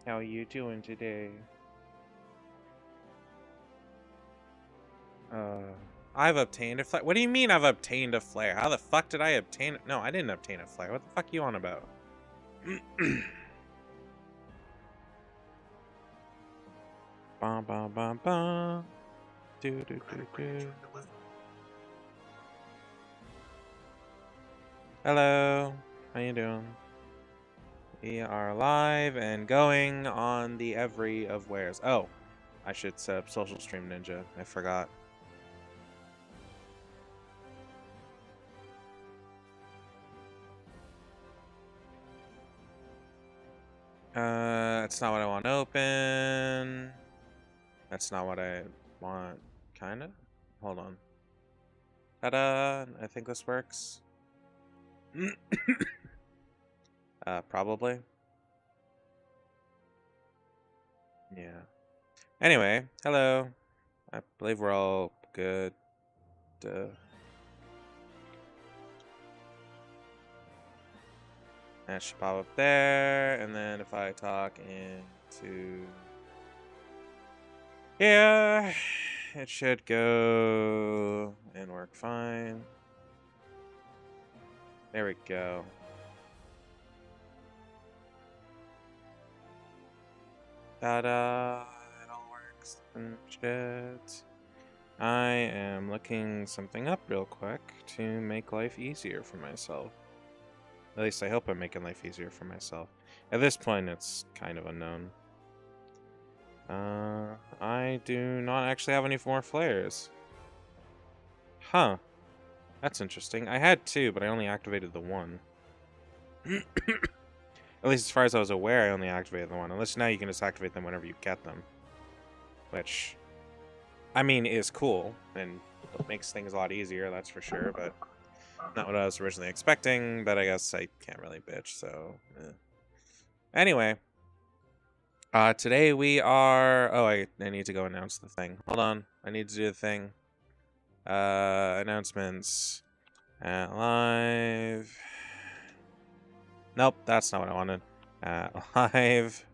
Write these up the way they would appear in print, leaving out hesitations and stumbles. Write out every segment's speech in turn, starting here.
How are you doing today? Uh, I've obtained a flare. What do you mean I've obtained a flare? How the fuck did I obtain it? No, I didn't obtain a flare. What the fuck you on about? Bum bum bum bum. Do do do do. Hello. How you doing? We are live and going on the every of wares. Oh, I should set up social stream ninja. I forgot. That's not what I want to open. That's not what I want, kinda. Hold on. Ta-da! I think this works. Probably. Yeah. Anyway, hello. I believe we're all good. That should pop up there, and then if I talk into here, it should go and work fine. There we go. Ta-da! It all works and shit. I am looking something up real quick to make life easier for myself. At least I hope I'm making life easier for myself. At this point, it's kind of unknown. I do not actually have any more flares. Huh. That's interesting. I had two, but I only activated the one. At least as far as I was aware, I only activated the one. Unless now you can just activate them whenever you get them. Which, I mean, is cool. And makes things a lot easier, that's for sure. But not what I was originally expecting. But I guess I can't really bitch, so... Anyway. Today we are... Oh, I need to go announce the thing. Hold on. I need to do the thing. Announcements. Live. Nope, that's not what I wanted. Live.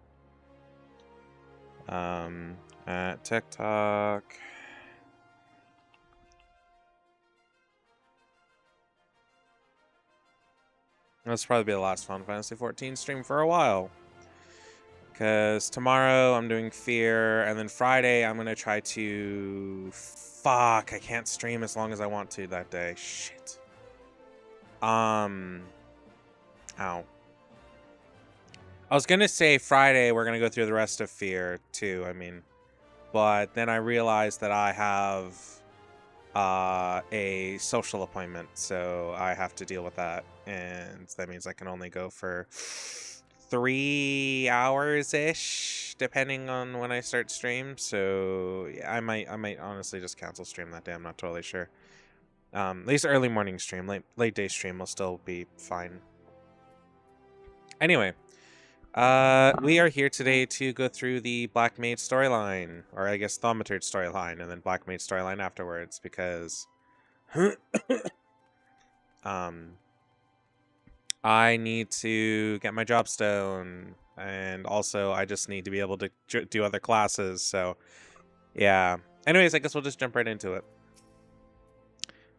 At TikTok. This will probably be the last Final Fantasy 14 stream for a while. Because tomorrow I'm doing Fear, and then Friday I'm going to try to... Fuck, I can't stream as long as I want to that day. Shit. Ow. I was going to say Friday we're going to go through the rest of Fear, too, I mean. But then I realized that I have a social appointment, so I have to deal with that. And that means I can only go for 3 hours-ish, depending on when I start stream. So yeah, I might honestly just cancel stream that day. I'm not totally sure. At least early morning stream, late day stream will still be fine. Anyway, we are here today to go through the Black Mage storyline, or I guess Thaumaturge storyline, and then Black Mage storyline afterwards, because I need to get my job stone, and also I just need to be able to do other classes, so yeah. Anyways, I guess we'll just jump right into it.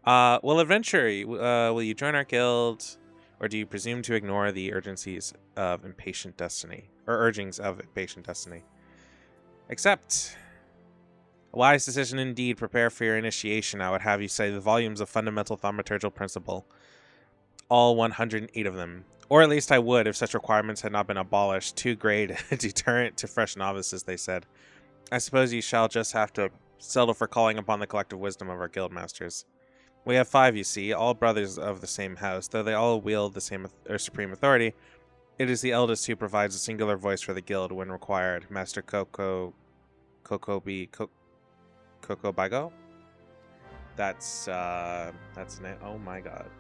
Will you join our guild, or do you presume to ignore the urgencies of impatient destiny, or urgings of impatient destiny? Accept. A wise decision indeed. Prepare for your initiation. I would have you say the volumes of fundamental thaumaturgical principle. All 108 of them. Or at least I would if such requirements had not been abolished. Too great a deterrent to fresh novices, they said. I suppose you shall just have to settle for calling upon the collective wisdom of our guild masters. We have 5, you see, all brothers of the same house, though they all wield the same supreme authority. It is the eldest who provides a singular voice for the guild when required. Master Coco Bago? That's an... Oh my god.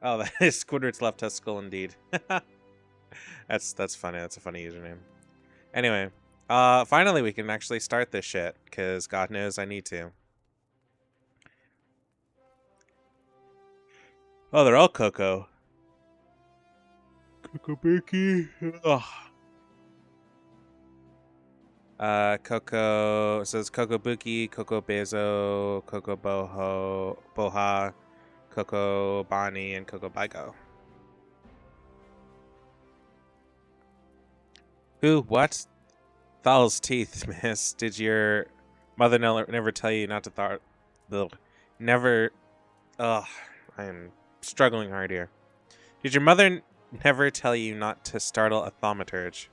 Oh, that is Squidward's left testicle indeed. That's funny. That's a funny username. Anyway, finally we can actually start this shit, because God knows I need to. Oh, they're all Coco. Coco Beaky. Ugh. Coco says Coco Buki, Coco Bezo, Coco Boha, Coco Bonnie, and Coco Baigo. Who? What? Thal's teeth, miss. Did your mother never tell you not to never? Ugh, I am struggling hard here. Did your mother never tell you not to startle a thaumaturge?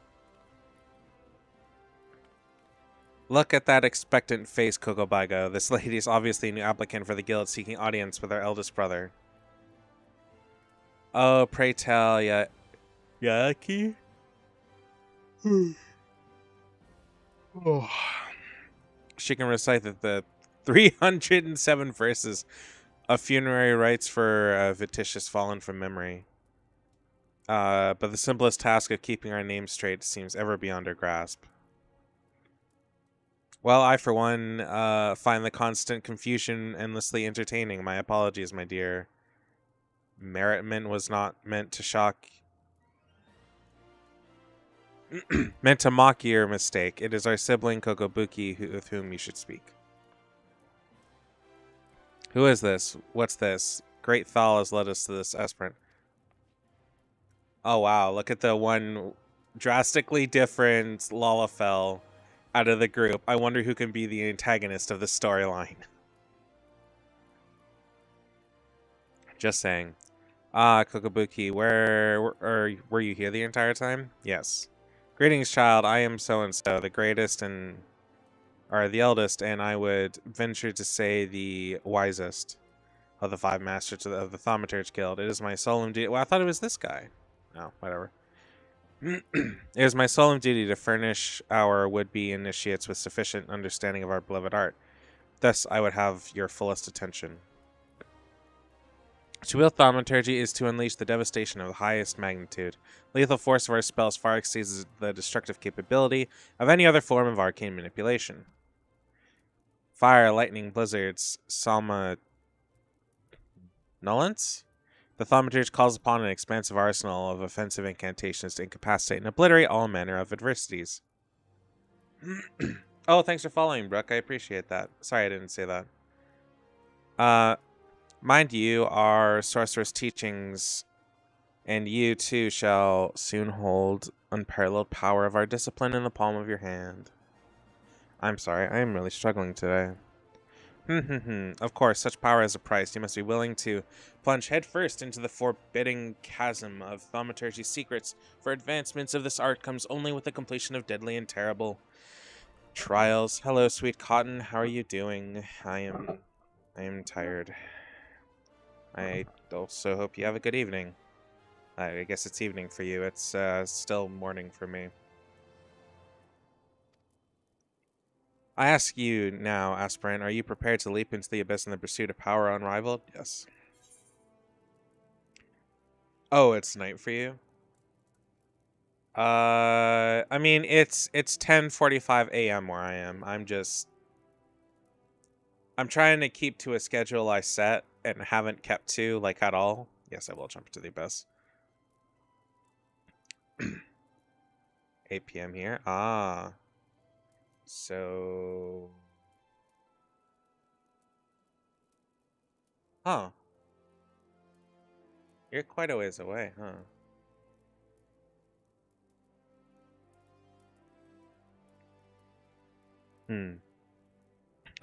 Look at that expectant face, Coco Baigo. This lady is obviously a new applicant for the guild seeking audience with our eldest brother. Oh, pray tell, Yaki? Oh. She can recite the 307 verses of funerary rites for Vititius fallen from memory. But the simplest task of keeping our names straight seems ever beyond her grasp. Well, I, for one, find the constant confusion endlessly entertaining. My apologies, my dear. Meritment was not meant to shock... meant to mock your mistake. It is our sibling, Kokobuki, with whom you should speak. Who is this? What's this? Great Thal has led us to this aspirant. Oh, wow. Look at the one drastically different Lalafell out of the group. I wonder who can be the antagonist of the storyline. Just saying. Ah, Kokobuki, were you here the entire time? Yes. Greetings, child. I am so-and-so, the greatest and... or the eldest, and I would venture to say the wisest of the 5 masters of the Thaumaturge Guild. It is my solemn duty... Well, I thought it was this guy. No, whatever. It is my solemn duty to furnish our would-be initiates with sufficient understanding of our beloved art. Thus, I would have your fullest attention. To wield thaumaturgy is to unleash the devastation of the highest magnitude. Lethal force of our spells far exceeds the destructive capability of any other form of arcane manipulation. Fire, lightning, blizzards, somnolence? The thaumaturge calls upon an expansive arsenal of offensive incantations to incapacitate and obliterate all manner of adversities. Oh, thanks for following, Brooke. I appreciate that. Sorry I didn't say that. Mind you, our sorceress teachings, and you too shall soon hold unparalleled power of our discipline in the palm of your hand. I'm sorry, I am really struggling today. Of course, such power has a price. You must be willing to plunge headfirst into the forbidding chasm of thaumaturgy secrets. For advancements of this art comes only with the completion of deadly and terrible trials. Hello, sweet cotton. How are you doing? I am tired. I also hope you have a good evening. I guess it's evening for you. It's still morning for me. I ask you now, aspirant, are you prepared to leap into the abyss in the pursuit of power unrivaled? Yes. Oh, it's night for you? I mean, it's 10:45 a.m. where I am. I'm trying to keep to a schedule I set and haven't kept to, like, at all. Yes, I will jump into the abyss. 8 p.m. here. Ah. So... Huh. You're quite a ways away, huh?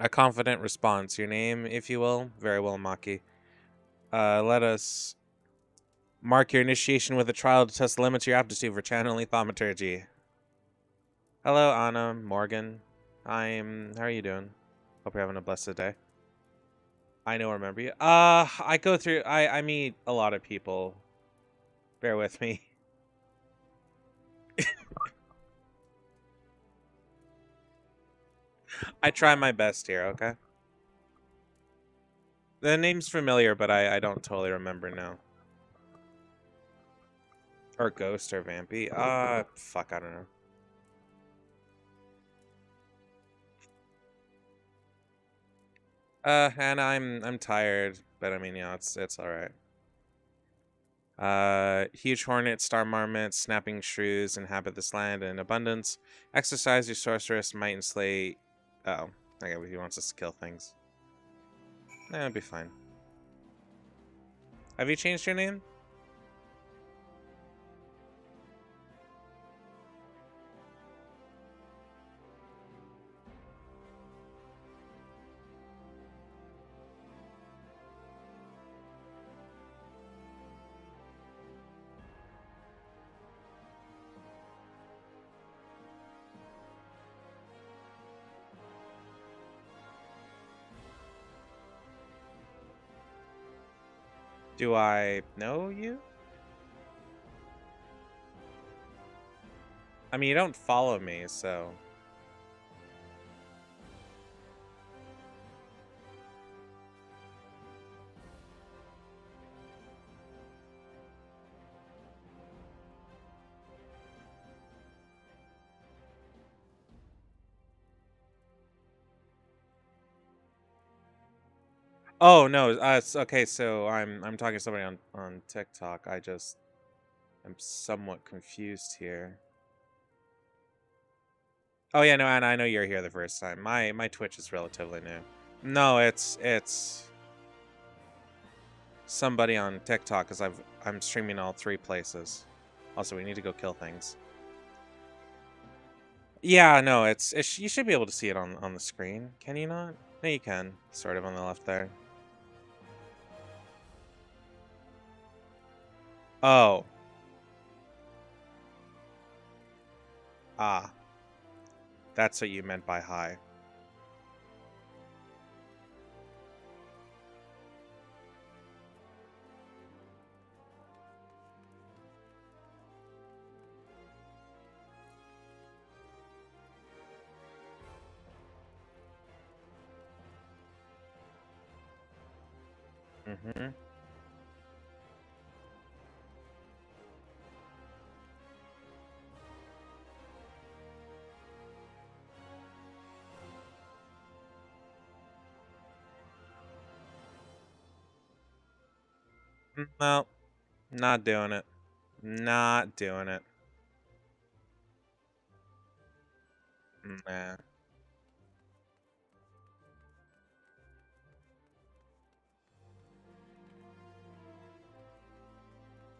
A confident response. Your name, if you will? Very well, Maki. Let us mark your initiation with a trial to test the limits of your aptitude for channeling thaumaturgy. Hello, Anna, Morgan. How are you doing? Hope you're having a blessed day. I know, remember you. I meet a lot of people. Bear with me. I try my best here, okay? The name's familiar, but I don't totally remember now. Or Ghost or Vampy. Fuck, I don't know. And I'm tired, but I mean, it's all right. Huge hornets, star marmots, snapping shrews inhabit this land in abundance. Exercise your sorceress might and slay. Oh, okay. He wants us to kill things. That'll be fine. Have you changed your name? Do I know you? I mean, you don't follow me, so. Oh no, okay. So I'm talking to somebody on TikTok. I'm somewhat confused here. Oh yeah, no, and I know you're here the first time. My Twitch is relatively new. No, it's somebody on TikTok because I'm streaming all 3 places. Also, we need to go kill things. Yeah, no, you should be able to see it on the screen. Can you not? No, you can. Sort of on the left there. Oh. Ah. That's what you meant by hi. Mm-hmm. No, not doing it. Not doing it. Nah.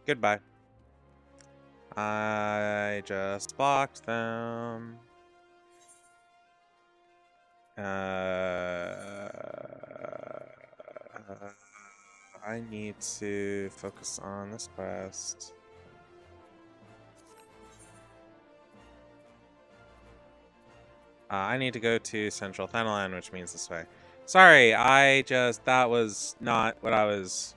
Goodbye. I just blocked them. I need to focus on this quest. I need to go to Central Thanalan, which means this way. Sorry, that was not what I was...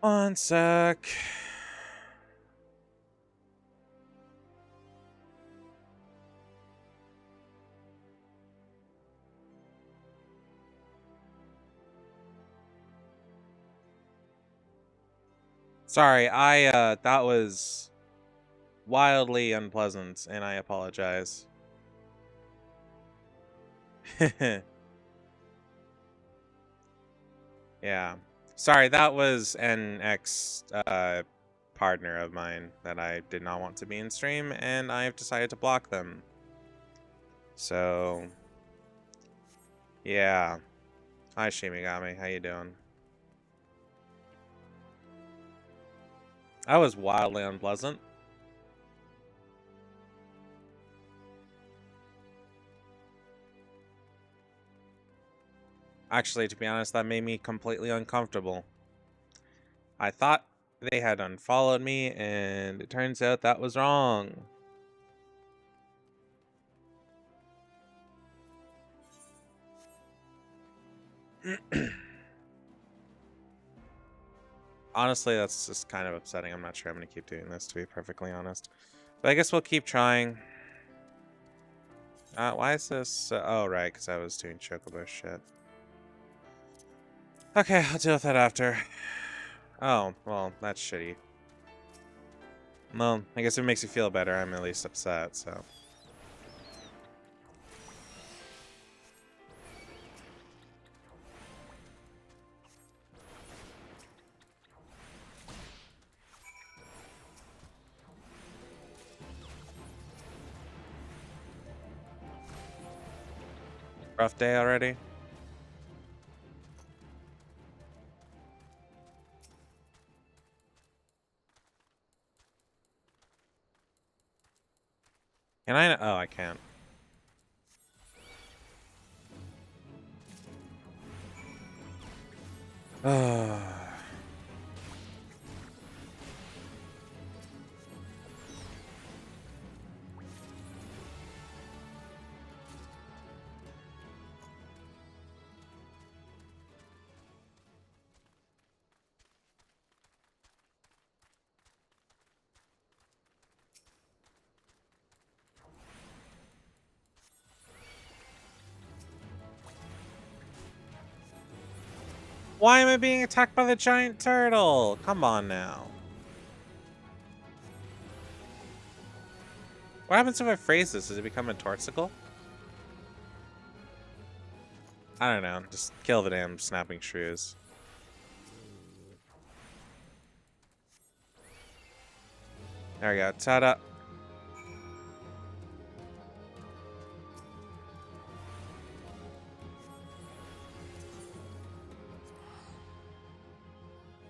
One sec. Sorry, that was wildly unpleasant, and I apologize. Yeah. Sorry, that was an partner of mine that I did not want to be in stream, and I've decided to block them. So, yeah. Hi, Shimigami. How you doing? That was wildly unpleasant. Actually, to be honest, that made me completely uncomfortable. I thought they had unfollowed me, and it turns out that was wrong. Honestly, that's just kind of upsetting. I'm not sure I'm going to keep doing this, to be perfectly honest. But I guess we'll keep trying. Why is this? Oh, right, because I was doing chocobo shit. Okay, I'll deal with that after. Oh, well, that's shitty. Well, I guess if it makes you feel better, I'm at least upset, so. Rough day already? Can I? Oh, I can't. Why am I being attacked by the giant turtle? Come on now. What happens if I phrase this? Does it become a torsicle? I don't know. Just kill the damn snapping shrews. There we go. Ta-da.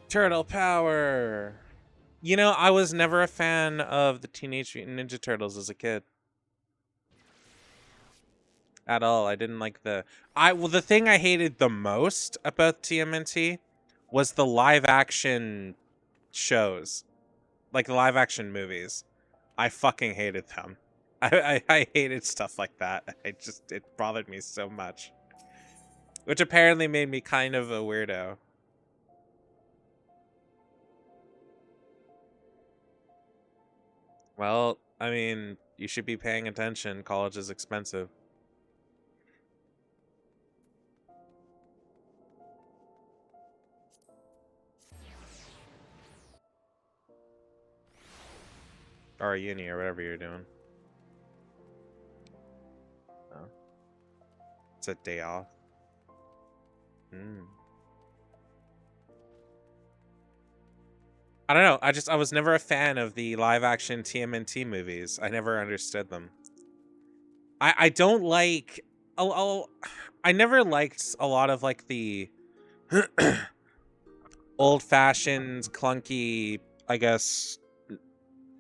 Turtle power. You know, I was never a fan of the Teenage Mutant Ninja Turtles as a kid. At all. I didn't like the thing I hated the most about TMNT was the live action shows. Like the live action movies. I fucking hated them. I hated stuff like that. It bothered me so much. Which apparently made me kind of a weirdo. Well, I mean, you should be paying attention. College is expensive. Or uni or whatever you're doing. Oh. It's a day off. I don't know. I was never a fan of the live action TMNT movies. I never understood them. I don't like. I never liked a lot of like the old fashioned, clunky, I guess,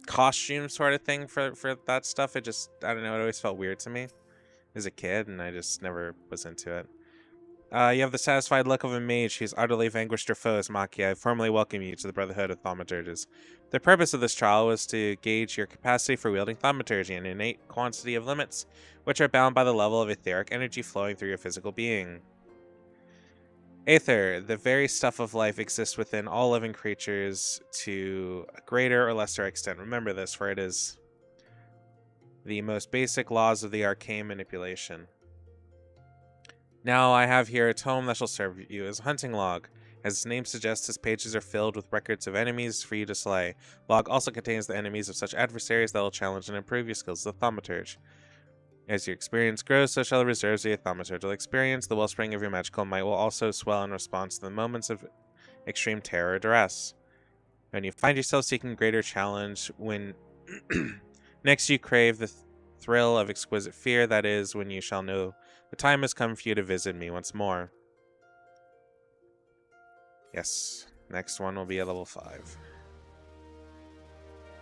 costume sort of thing for that stuff. It just, I don't know. It always felt weird to me as a kid, and I just never was into it. You have the satisfied look of a mage who's utterly vanquished her foes, Maki. I formally welcome you to the Brotherhood of Thaumaturges. The purpose of this trial was to gauge your capacity for wielding thaumaturgy, an innate quantity of limits, which are bound by the level of etheric energy flowing through your physical being. Aether, the very stuff of life, exists within all living creatures to a greater or lesser extent. Remember this, for it is the most basic laws of the arcane manipulation. Now I have here a tome that shall serve you as a hunting log. As its name suggests, its pages are filled with records of enemies for you to slay. Log also contains the enemies of such adversaries that will challenge and improve your skills as a thaumaturge. As your experience grows, so shall the reserves of your thaumaturgical experience. The wellspring of your magical might will also swell in response to the moments of extreme terror or duress. When you find yourself seeking greater challenge, when next you crave the thrill of exquisite fear, that is, when you shall know the time has come for you to visit me once more. Yes, next one will be at level 5.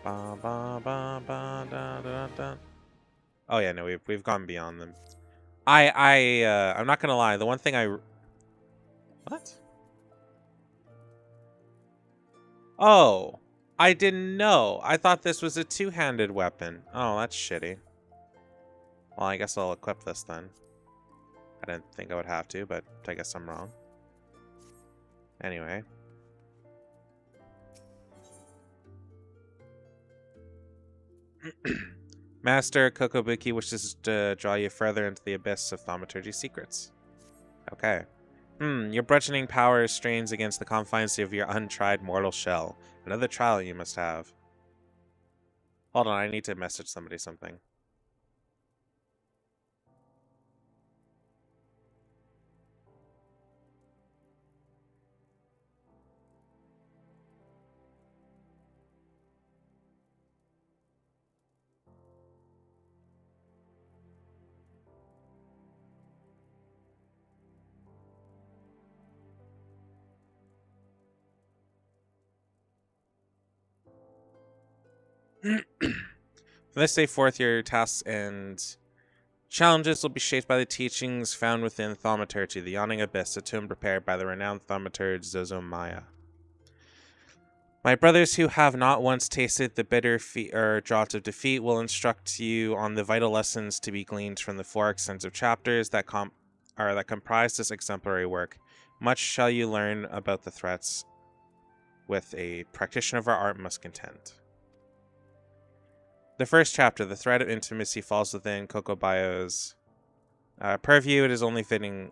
Ba, ba, ba, ba, da, da, da. Oh yeah, no, we've gone beyond them. I'm not gonna lie. The one thing What? Oh, I didn't know. I thought this was a two-handed weapon. Oh, that's shitty. Well, I guess I'll equip this then. I didn't think I would have to, but I guess I'm wrong. Anyway. Master Kokobuki wishes to draw you further into the abyss of thaumaturgy secrets. Okay. Your bludgeoning power strains against the confines of your untried mortal shell. Another trial you must have. Hold on, I need to message somebody something. From this day forth, your tasks and challenges will be shaped by the teachings found within thaumaturgy, the yawning abyss, a tomb prepared by the renowned thaumaturge Zozomaya. My brothers who have not once tasted the bitter draught of defeat will instruct you on the vital lessons to be gleaned from the 4 extensive chapters that comprise this exemplary work. Much shall you learn about the threats with a practitioner of our art must contend. The first chapter, the threat of intimacy, falls within Kokobayo's purview. It is only fitting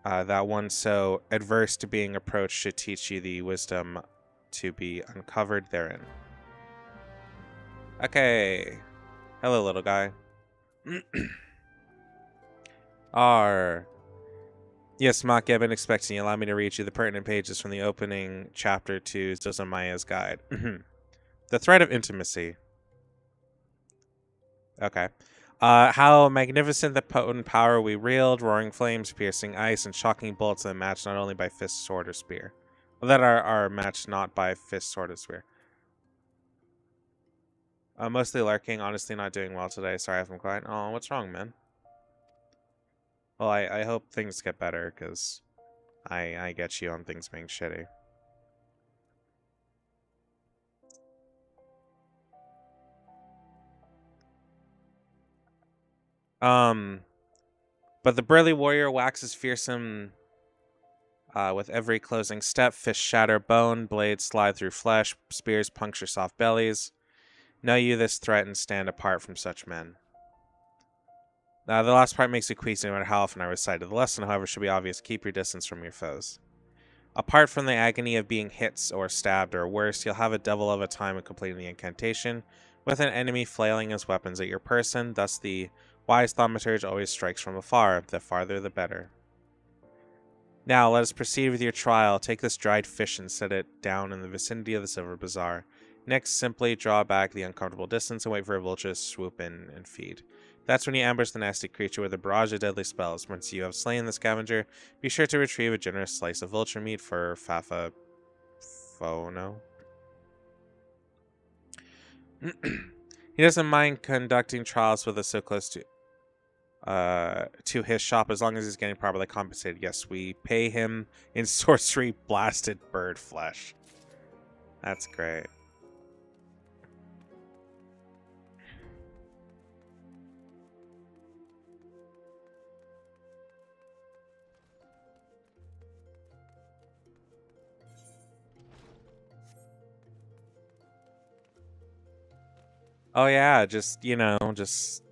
that one so adverse to being approached should teach you the wisdom to be uncovered therein. Okay. Hello, little guy. R. Yes, Maki, I've been expecting you. Allow me to read you the pertinent pages from the opening chapter to Zozomaya's guide. The threat of intimacy. Okay. How magnificent the potent power we wield, roaring flames, piercing ice, and shocking bolts that match not only by fist, sword, or spear. Well, that are matched not by fist, sword, or spear. Mostly lurking, honestly not doing well today. Sorry if I'm quiet. Oh, what's wrong, man? Well, I hope things get better, because I get you on things being shitty. But the burly warrior waxes fearsome with every closing step. Fists shatter bone, blades slide through flesh, spears puncture soft bellies. Know you this threat and stand apart from such men. The last part makes you queasy no matter how often I recite it. The lesson, however, should be obvious. Keep your distance from your foes. Apart from the agony of being hit or stabbed or worse, you'll have a devil of a time of completing the incantation, with an enemy flailing his weapons at your person. Thus the wise thaumaturge always strikes from afar. The farther the better. Now, let us proceed with your trial. Take this dried fish and set it down in the vicinity of the Silver Bazaar. Next, simply draw back the uncomfortable distance and wait for a vulture to swoop in and feed. That's when you ambush the nasty creature with a barrage of deadly spells. Once you have slain the scavenger, be sure to retrieve a generous slice of vulture meat for Fafa Fono. He doesn't mind conducting trials with us so close to his shop as long as he's getting properly compensated. Yes, we pay him in sorcery blasted bird flesh. That's great. Oh yeah, just, just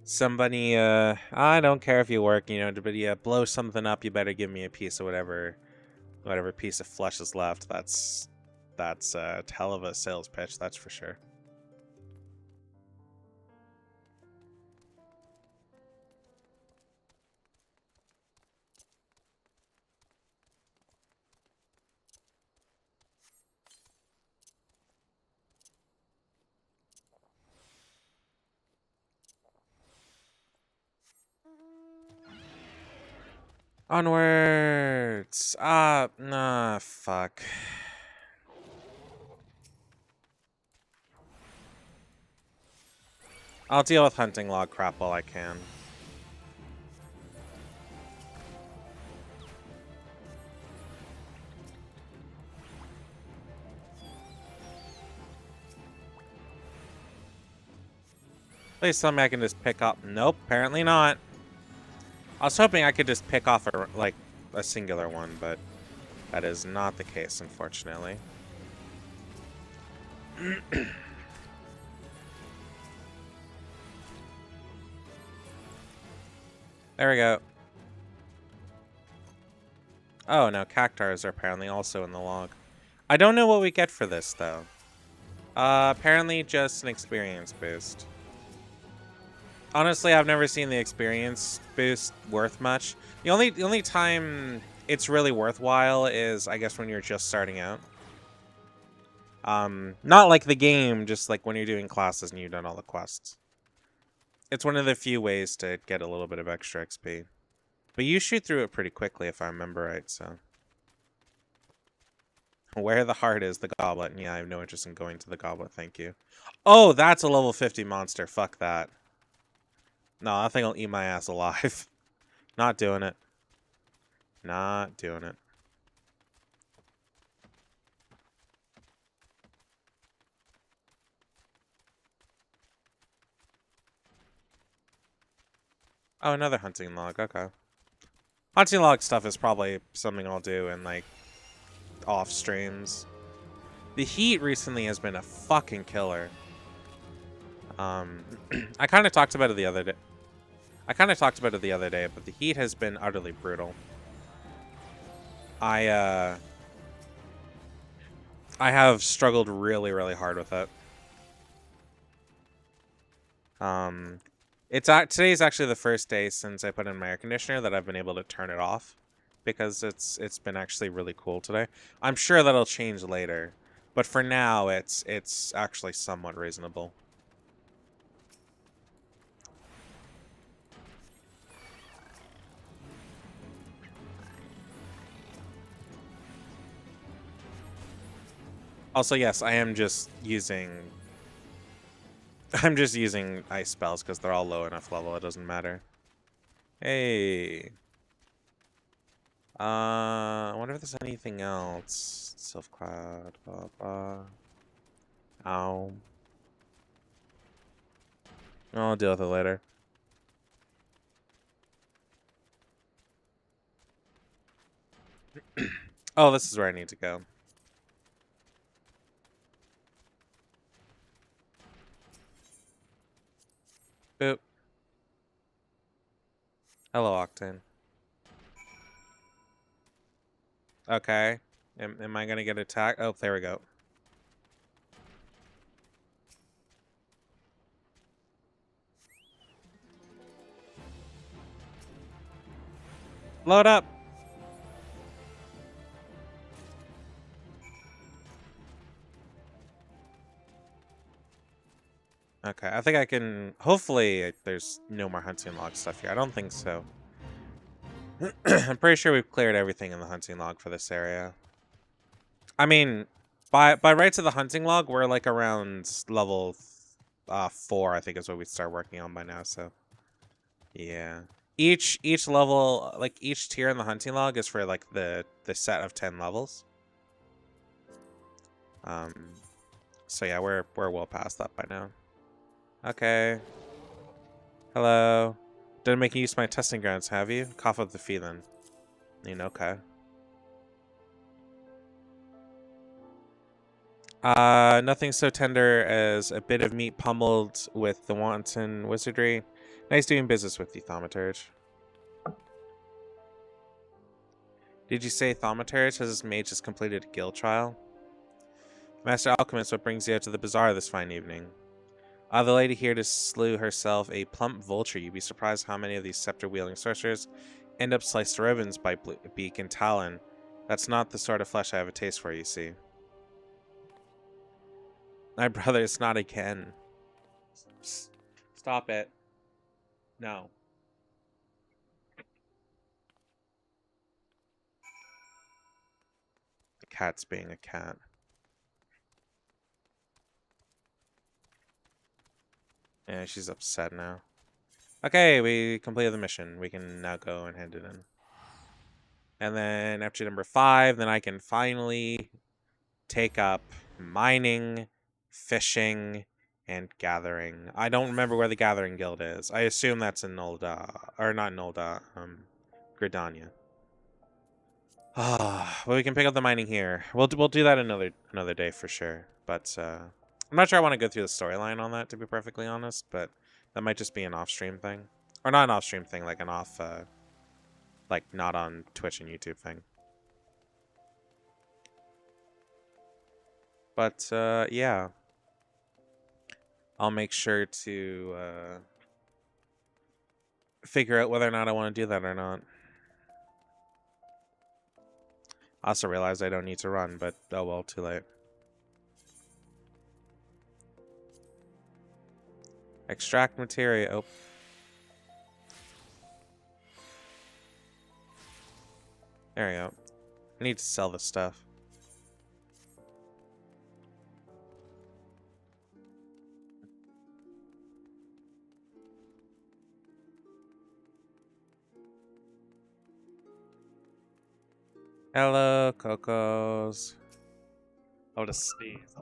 somebody, I don't care if you work, but yeah, blow something up, you better give me a piece of whatever piece of flesh is left. That's a hell of a sales pitch, that's for sure. Onwards! Nah, fuck. I'll deal with hunting log crap while I can. Please tell me I can just pick up. Nope, apparently not. I was hoping I could just pick off a singular one, but that is not the case, unfortunately. There we go. Oh, no, cactars are apparently also in the log. I don't know what we get for this, though. Apparently just an experience boost. Honestly, I've never seen the experience boost worth much. The only time it's really worthwhile is, I guess, when you're just starting out. Not like the game, just like when you're doing classes and you've done all the quests. It's one of the few ways to get a little bit of extra XP. But you shoot through it pretty quickly, if I remember right, so. Where the heart is, the goblet. And yeah, I have no interest in going to the goblet, thank you. Oh, that's a level 50 monster. Fuck that. No, that thing will eat my ass alive. Not doing it. Not doing it. Oh, another hunting log. Okay. Hunting log stuff is probably something I'll do in, like, off streams. The heat recently has been a fucking killer. I kind of talked about it the other day. But the heat has been utterly brutal. I have struggled really, really hard with it. Today's actually the first day since I put in my air conditioner that I've been able to turn it off, because it's been actually really cool today. I'm sure that'll change later, but for now it's actually somewhat reasonable. Also, yes, I'm just using ice spells because they're all low enough level. It doesn't matter. Hey. I wonder if there's anything else. Sylph Cloud, blah, blah. Ow. I'll deal with it later. Oh, this is where I need to go. Boop. Hello, Octane. Okay. Am I gonna get attacked? Oh, there we go. Load up! Okay, I think I can... Hopefully, there's no more hunting log stuff here. I don't think so. I'm pretty sure we've cleared everything in the hunting log for this area. I mean, by rights of the hunting log, we're like around level 4, I think is what we start working on by now, so... Yeah. Each level, like each tier in the hunting log is for like the set of 10 levels. So yeah, we're well past that by now. Okay. Hello. Didn't make use of my testing grounds, have you? Cough up the feeling. Okay. Nothing so tender as a bit of meat pummeled with the wanton wizardry. Nice doing business with you, Thaumaturge. Did you say Thaumaturge has his mage just completed a guild trial? Master Alchemist, what brings you out to the bazaar this fine evening? The lady here to slew herself a plump vulture. You'd be surprised how many of these scepter-wielding sorcerers end up sliced to ribbons by beak and talon. That's not the sort of flesh I have a taste for, you see. My brother, it's not again. Stop it. No. The cat's being a cat. Yeah, she's upset now. Okay, we completed the mission. We can now go and hand it in. And then after number 5, then I can finally take up mining, fishing, And Gathering. I don't remember where the Gathering Guild is. I assume that's in Nolda. Or not Nolda, Gridania. Ah, well, we can pick up the mining here. We'll do that another day for sure. But I'm not sure I want to go through the storyline on that, to be perfectly honest. But that might just be an off-stream thing, or not an off-stream thing, like an off, like not on Twitch and YouTube thing. But yeah, I'll make sure to figure out whether or not I want to do that or not. I also realized I don't need to run, but oh well, too late. Extract materia. Oh. There we go. I need to sell this stuff. Hello, Cocos. Oh, to sneeze.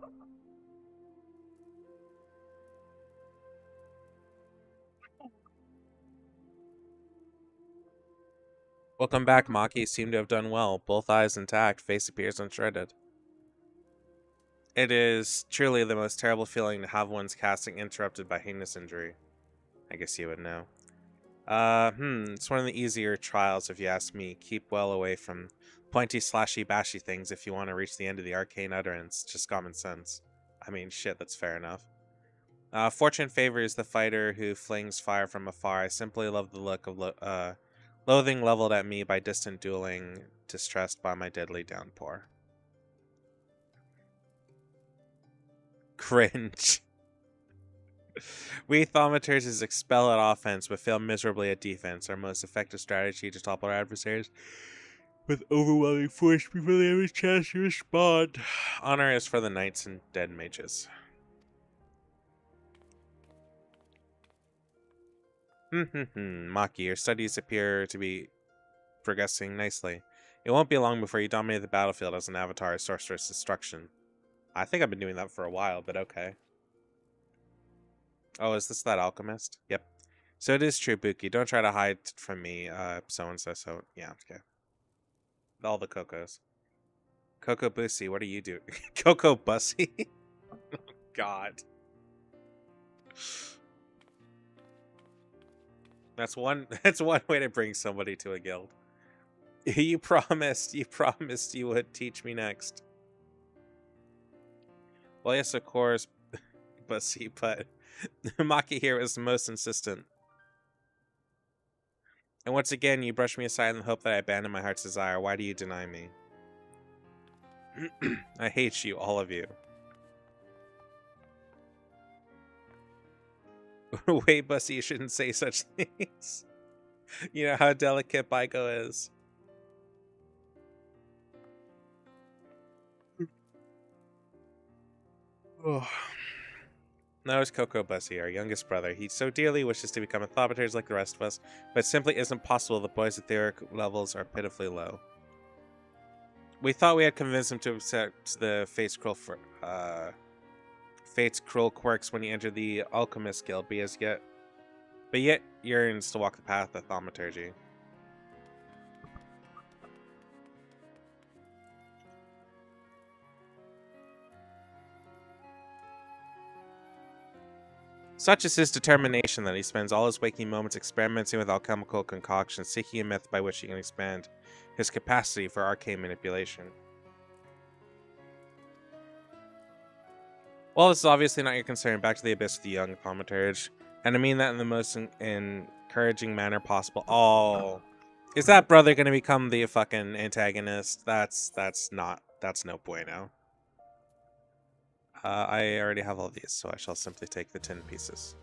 Welcome back, Maki. Seem to have done well. Both eyes intact, face appears unshredded. It is truly the most terrible feeling to have one's casting interrupted by heinous injury. I guess you would know. It's one of the easier trials if you ask me. Keep well away from pointy, slashy, bashy things if you want to reach the end of the arcane utterance. Just common sense. I mean, shit, that's fair enough. Fortune favors the fighter who flings fire from afar. I simply love the look of loathing leveled at me by distant dueling, distressed by my deadly downpour. Cringe. We thaumaturges expel at offense, but fail miserably at defense. Our most effective strategy to topple our adversaries with overwhelming force before they have a chance to respond. Honor is for the knights and dead mages. Maki, your studies appear to be progressing nicely. It won't be long before you dominate the battlefield as an avatar of sorceress destruction. I think I've been doing that for a while, but okay. Oh, is this that alchemist? Yep. So it is true, Buki. Don't try to hide from me, so-and-so. So, yeah, okay. All the Cocos. Coco Bussy, what are you doing? Coco Bussy? God. That's one way to bring somebody to a guild. You promised you would teach me next. Well, yes, of course, Bussy, but Maki here was the most insistent. And once again, you brush me aside in the hope that I abandon my heart's desire. Why do you deny me? I hate you, all of you. Wait, Bussy, you shouldn't say such things. You know how delicate Baiko is. Oh. Now is Coco Bussy, our youngest brother. He so dearly wishes to become a thaumaturge like the rest of us, but it simply isn't possible. The boy's etheric levels are pitifully low. We thought we had convinced him to accept the Fate's cruel quirks when he entered the Alchemist Guild, but yet yearns to walk the path of thaumaturgy. Such is his determination that he spends all his waking moments experimenting with alchemical concoctions, seeking a method by which he can expand his capacity for arcane manipulation. Well, this is obviously not your concern. Back to the abyss with the young thaumaturge. And I mean that in the most encouraging manner possible. Oh, is that brother going to become the fucking antagonist? That's no bueno. I already have all these, so I shall simply take the 10 pieces.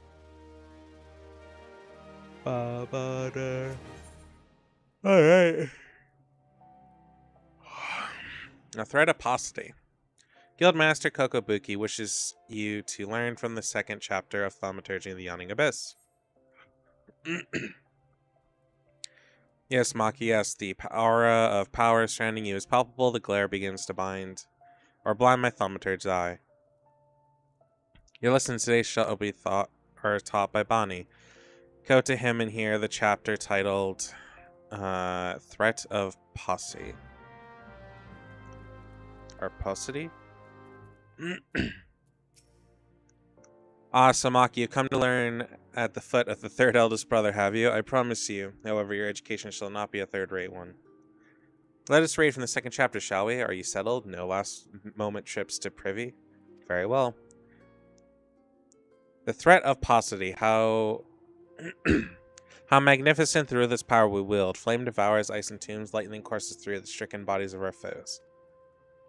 Alright. A threat apostasy. Guildmaster Kokobuki wishes you to learn from the second chapter of Thaumaturgy of the Yawning Abyss. Yes, Maki, yes, the aura of power surrounding you is palpable. The glare begins to blind my thaumaturge's eye. Your lessons today shall be taught by Bonnie. Go to him and hear the chapter titled Threat of Paucity. Or Paucity? So Maki, you've come to learn at the foot of the third eldest brother, have you? I promise you. However, your education shall not be a third-rate one. Let us read from the second chapter, shall we? Are you settled? No last-moment trips to Privy? Very well. The threat of paucity. How magnificent through this power we wield. Flame devours ice and tombs. Lightning courses through the stricken bodies of our foes.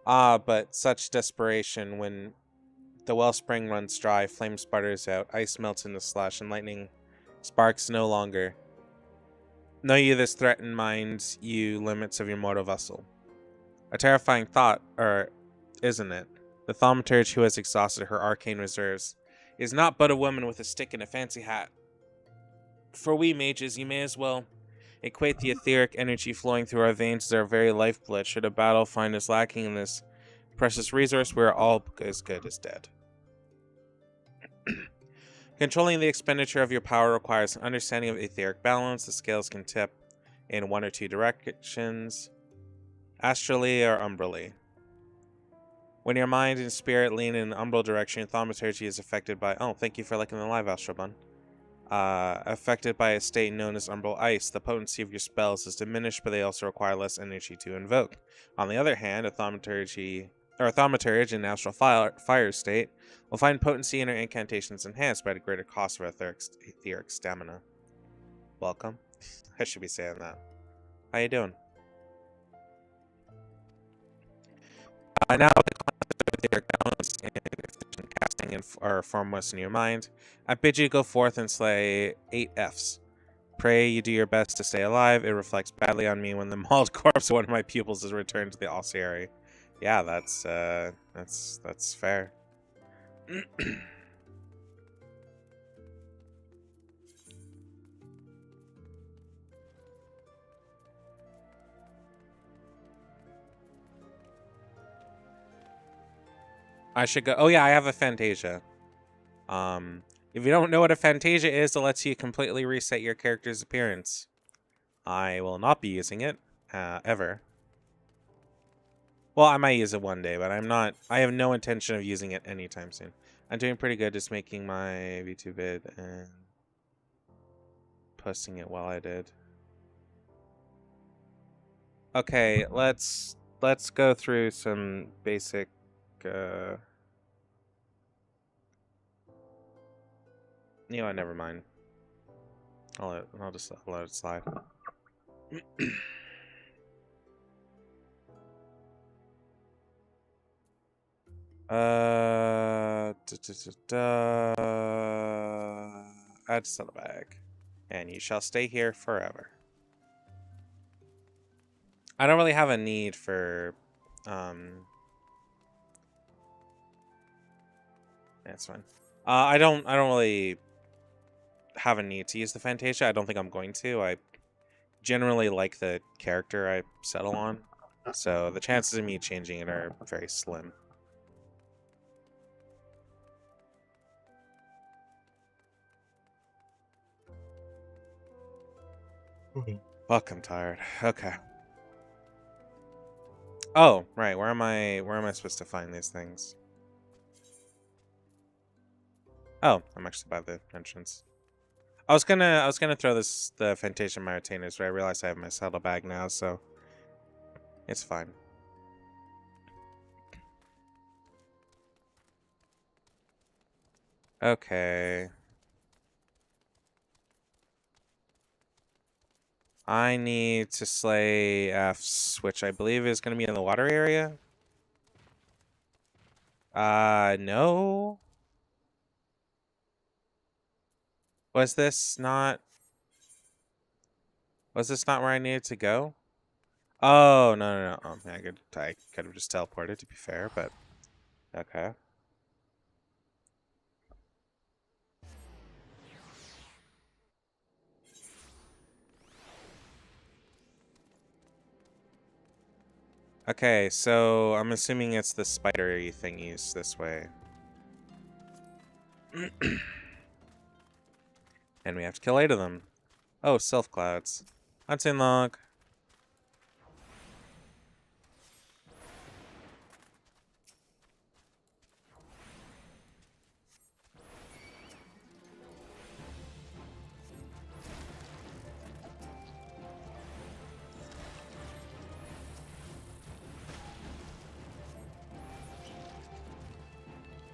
But such desperation when the wellspring runs dry, flame sputters out, ice melts into slush, and lightning sparks no longer. Know you this threat in mind, you limits of your mortal vessel. A terrifying thought, or isn't it? The thaumaturge who has exhausted her arcane reserves is not but a woman with a stick and a fancy hat. For we mages, you may as well equate the etheric energy flowing through our veins as our very lifeblood. Should a battle find us lacking in this precious resource, we are all as good as dead. Controlling the expenditure of your power requires an understanding of etheric balance. The scales can tip in one or two directions, astrally or umbrally. When your mind and spirit lean in an umbral direction, thaumaturgy is affected by... Oh, thank you for liking the live, Astral Bun. Affected by a state known as umbral ice. The potency of your spells is diminished, but they also require less energy to invoke. On the other hand, a thaumaturge in astral fire state will find potency in her incantations enhanced by the greater cost of etheric stamina. Welcome. I should be saying that. How you doing? Now the concept of etheric balance and efficient casting are foremost in your mind. I bid you go forth and slay 8 Fs. Pray you do your best to stay alive. It reflects badly on me when the mauled corpse of one of my pupils is returned to the ossuary. Yeah, that's fair. I should go. Oh yeah, I have a Fantasia. If you don't know what a Fantasia is, it lets you completely reset your character's appearance. I will not be using it ever. Well, I might use it one day, but I have no intention of using it anytime soon. I'm doing pretty good just making my V2 vid and posting it while I did. Okay, let's go through some basic you know what, never mind. I'll just let it slide. Add saddlebag. And you shall stay here forever. I don't really have a need for that's fine. I don't really have a need to use the Fantasia. I don't think I'm going to. I generally like the character I settle on, so the chances of me changing it are very slim. Fuck, I'm tired. Okay. Oh, right. Where am I supposed to find these things? Oh, I'm actually by the entrance. I was gonna throw the Fantasia in my retainers, but I realized I have my saddlebag now, so it's fine. Okay. I need to slay Fs, which I believe is going to be in the water area. No. Was this not where I needed to go? Oh, no. Oh, I could have just teleported, to be fair, but okay. Okay, so I'm assuming it's the spidery thingies this way. And we have to kill 8 of them. Oh, self clouds. Hunting log.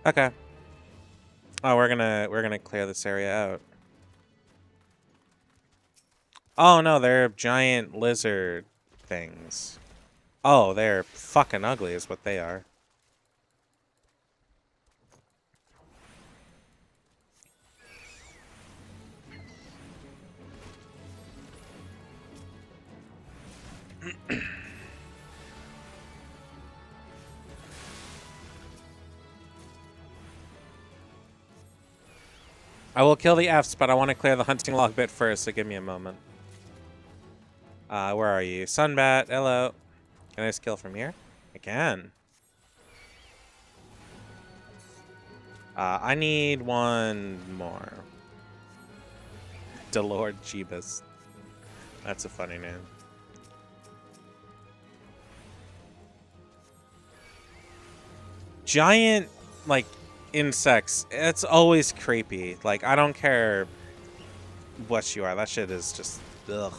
Okay. Oh, we're gonna clear this area out. Oh no, they're giant lizard things. Oh, they're fucking ugly is what they are. I will kill the Fs, but I want to clear the hunting log bit first, so give me a moment. Where are you? Sunbat, hello. Can I just kill from here? I can. I need one more. Delord Jeebus. That's a funny name. Giant, like, insects. It's always creepy. Like, I don't care what you are. That shit is just, ugh.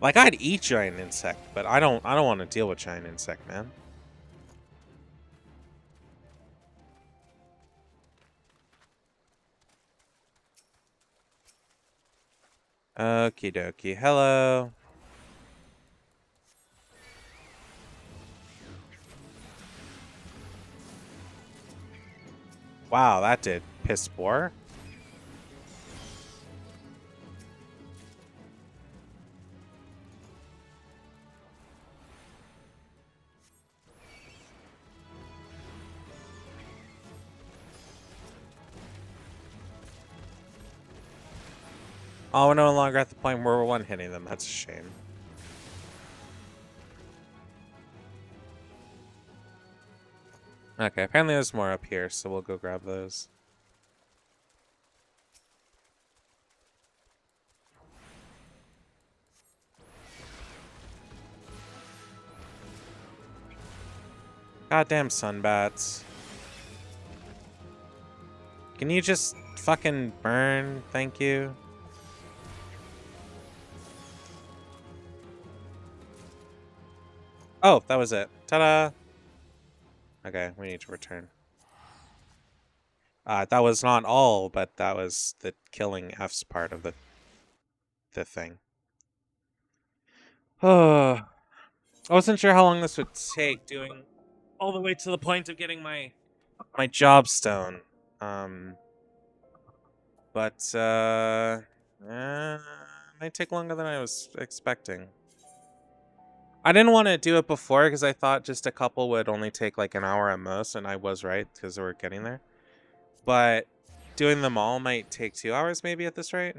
Like, I'd eat giant insect, but I don't want to deal with giant insect, man. Okie dokie. Hello. Wow, that did piss poor. Oh, we're no longer at the point where we're one-hitting them. That's a shame. Okay, apparently there's more up here, so we'll go grab those. Goddamn sunbats. Can you just fucking burn? Thank you. Oh, that was it. Ta-da! Okay, we need to return. That was not all, but that was the killing F's part of the thing. Oh, I wasn't sure how long this would take, doing all the way to the point of getting my job stone. But might take longer than I was expecting. I didn't want to do it before because I thought just a couple would only take like an hour at most, and I was right because we're getting there. But doing them all might take 2 hours maybe at this rate.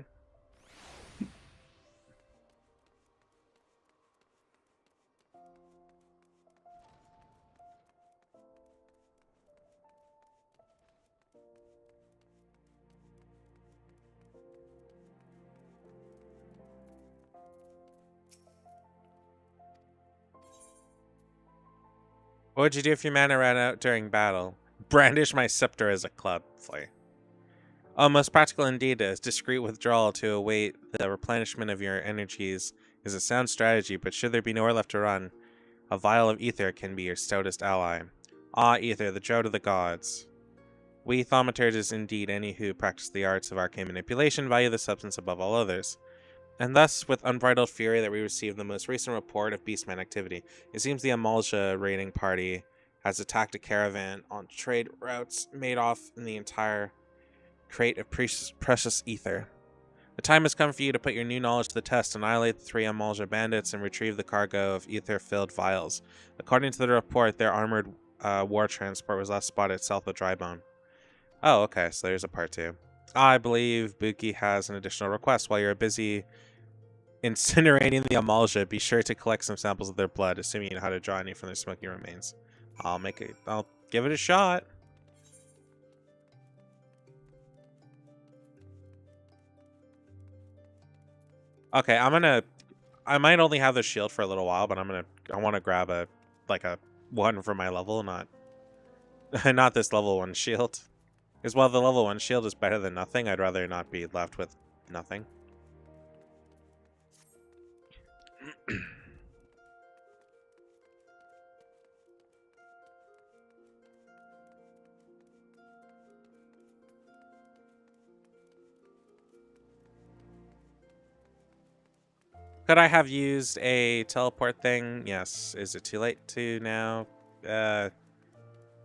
What would you do if your mana ran out during battle? Brandish my scepter as a club. Flay. Oh, most practical indeed is. Discreet withdrawal to await the replenishment of your energies is a sound strategy, but should there be nowhere left to run, a vial of ether can be your stoutest ally. Ah, ether, the drought of the gods. We thaumaturges indeed, any who practice the arts of arcane manipulation, value the substance above all others. And thus, with unbridled fury that we received the most recent report of Beastman activity, it seems the Amalja raiding party has attacked a caravan on trade routes, made off in the entire crate of precious ether. The time has come for you to put your new knowledge to the test, annihilate the 3 Amalja bandits, and retrieve the cargo of ether-filled vials. According to the report, their armored war transport was last spotted south of Drybone. Oh, okay, so there's a part 2. I believe Buki has an additional request. While you're busy incinerating the Amalja, be sure to collect some samples of their blood, assuming you know how to draw any from their smoky remains. I'll give it a shot. Okay, I might only have the shield for a little while, but I want to grab a one for my level, not not this level 1 shield. Because while the level 1 shield is better than nothing, I'd rather not be left with nothing. Could I have used a teleport thing? Yes. Is it too late to now?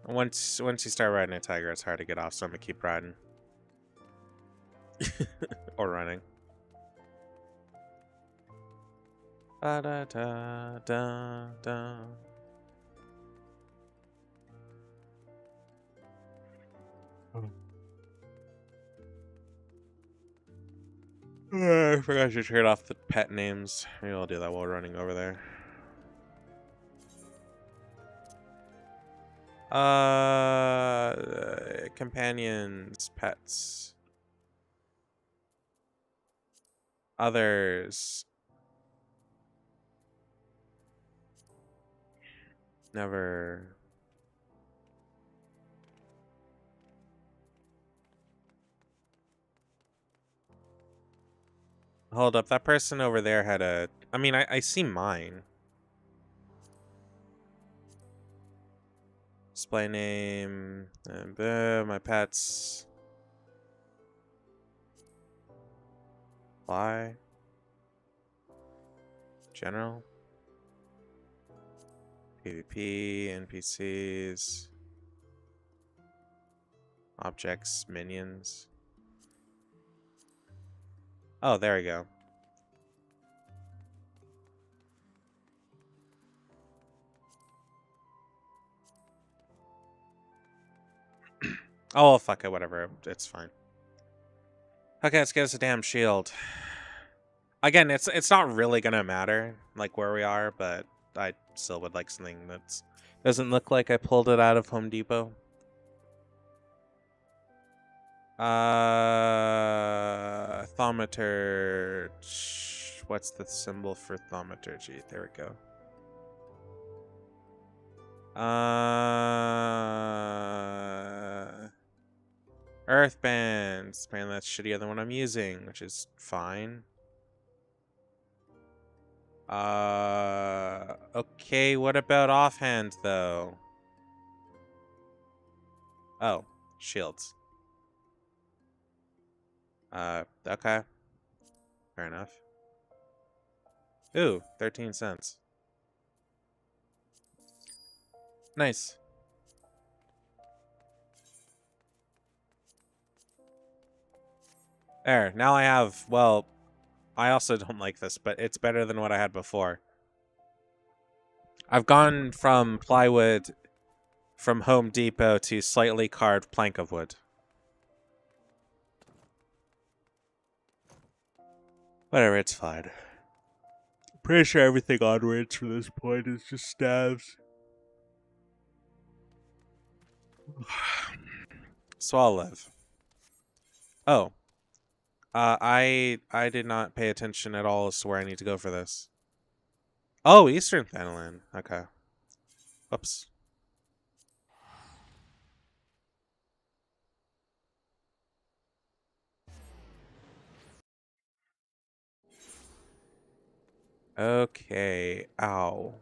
Once you start riding a tiger, it's hard to get off, so I'm gonna keep riding. Or running. Da da da da da. I forgot to trade off the pet names. Maybe I'll do that while running over there. Companions, pets, others. Never. Hold up, that person over there had a... I mean, I see mine. Display name, my pets. Fly. General. PvP, NPCs. Objects, minions. Oh, there we go. Oh, well, fuck it, whatever. It's fine. Okay, let's get us a damn shield. Again, it's not really gonna matter, like, where we are, but I still would like something that doesn't look like I pulled it out of Home Depot. Thaumaturge. What's the symbol for thaumaturgy? There we go. Earthbands. Apparently that's shittier than what I'm using, which is fine. Okay, what about offhand, though? Oh, shields. Okay. Fair enough. Ooh, 13 cents. Nice. There, now I have, well, I also don't like this, but it's better than what I had before. I've gone from plywood from Home Depot to slightly carved plank of wood. Whatever, it's fine. Pretty sure everything onwards from this point is just stabs. So I'll live. Oh. I did not pay attention at all as to where I need to go for this. Oh, Eastern Thanalan. Okay. Whoops. Okay. Ow.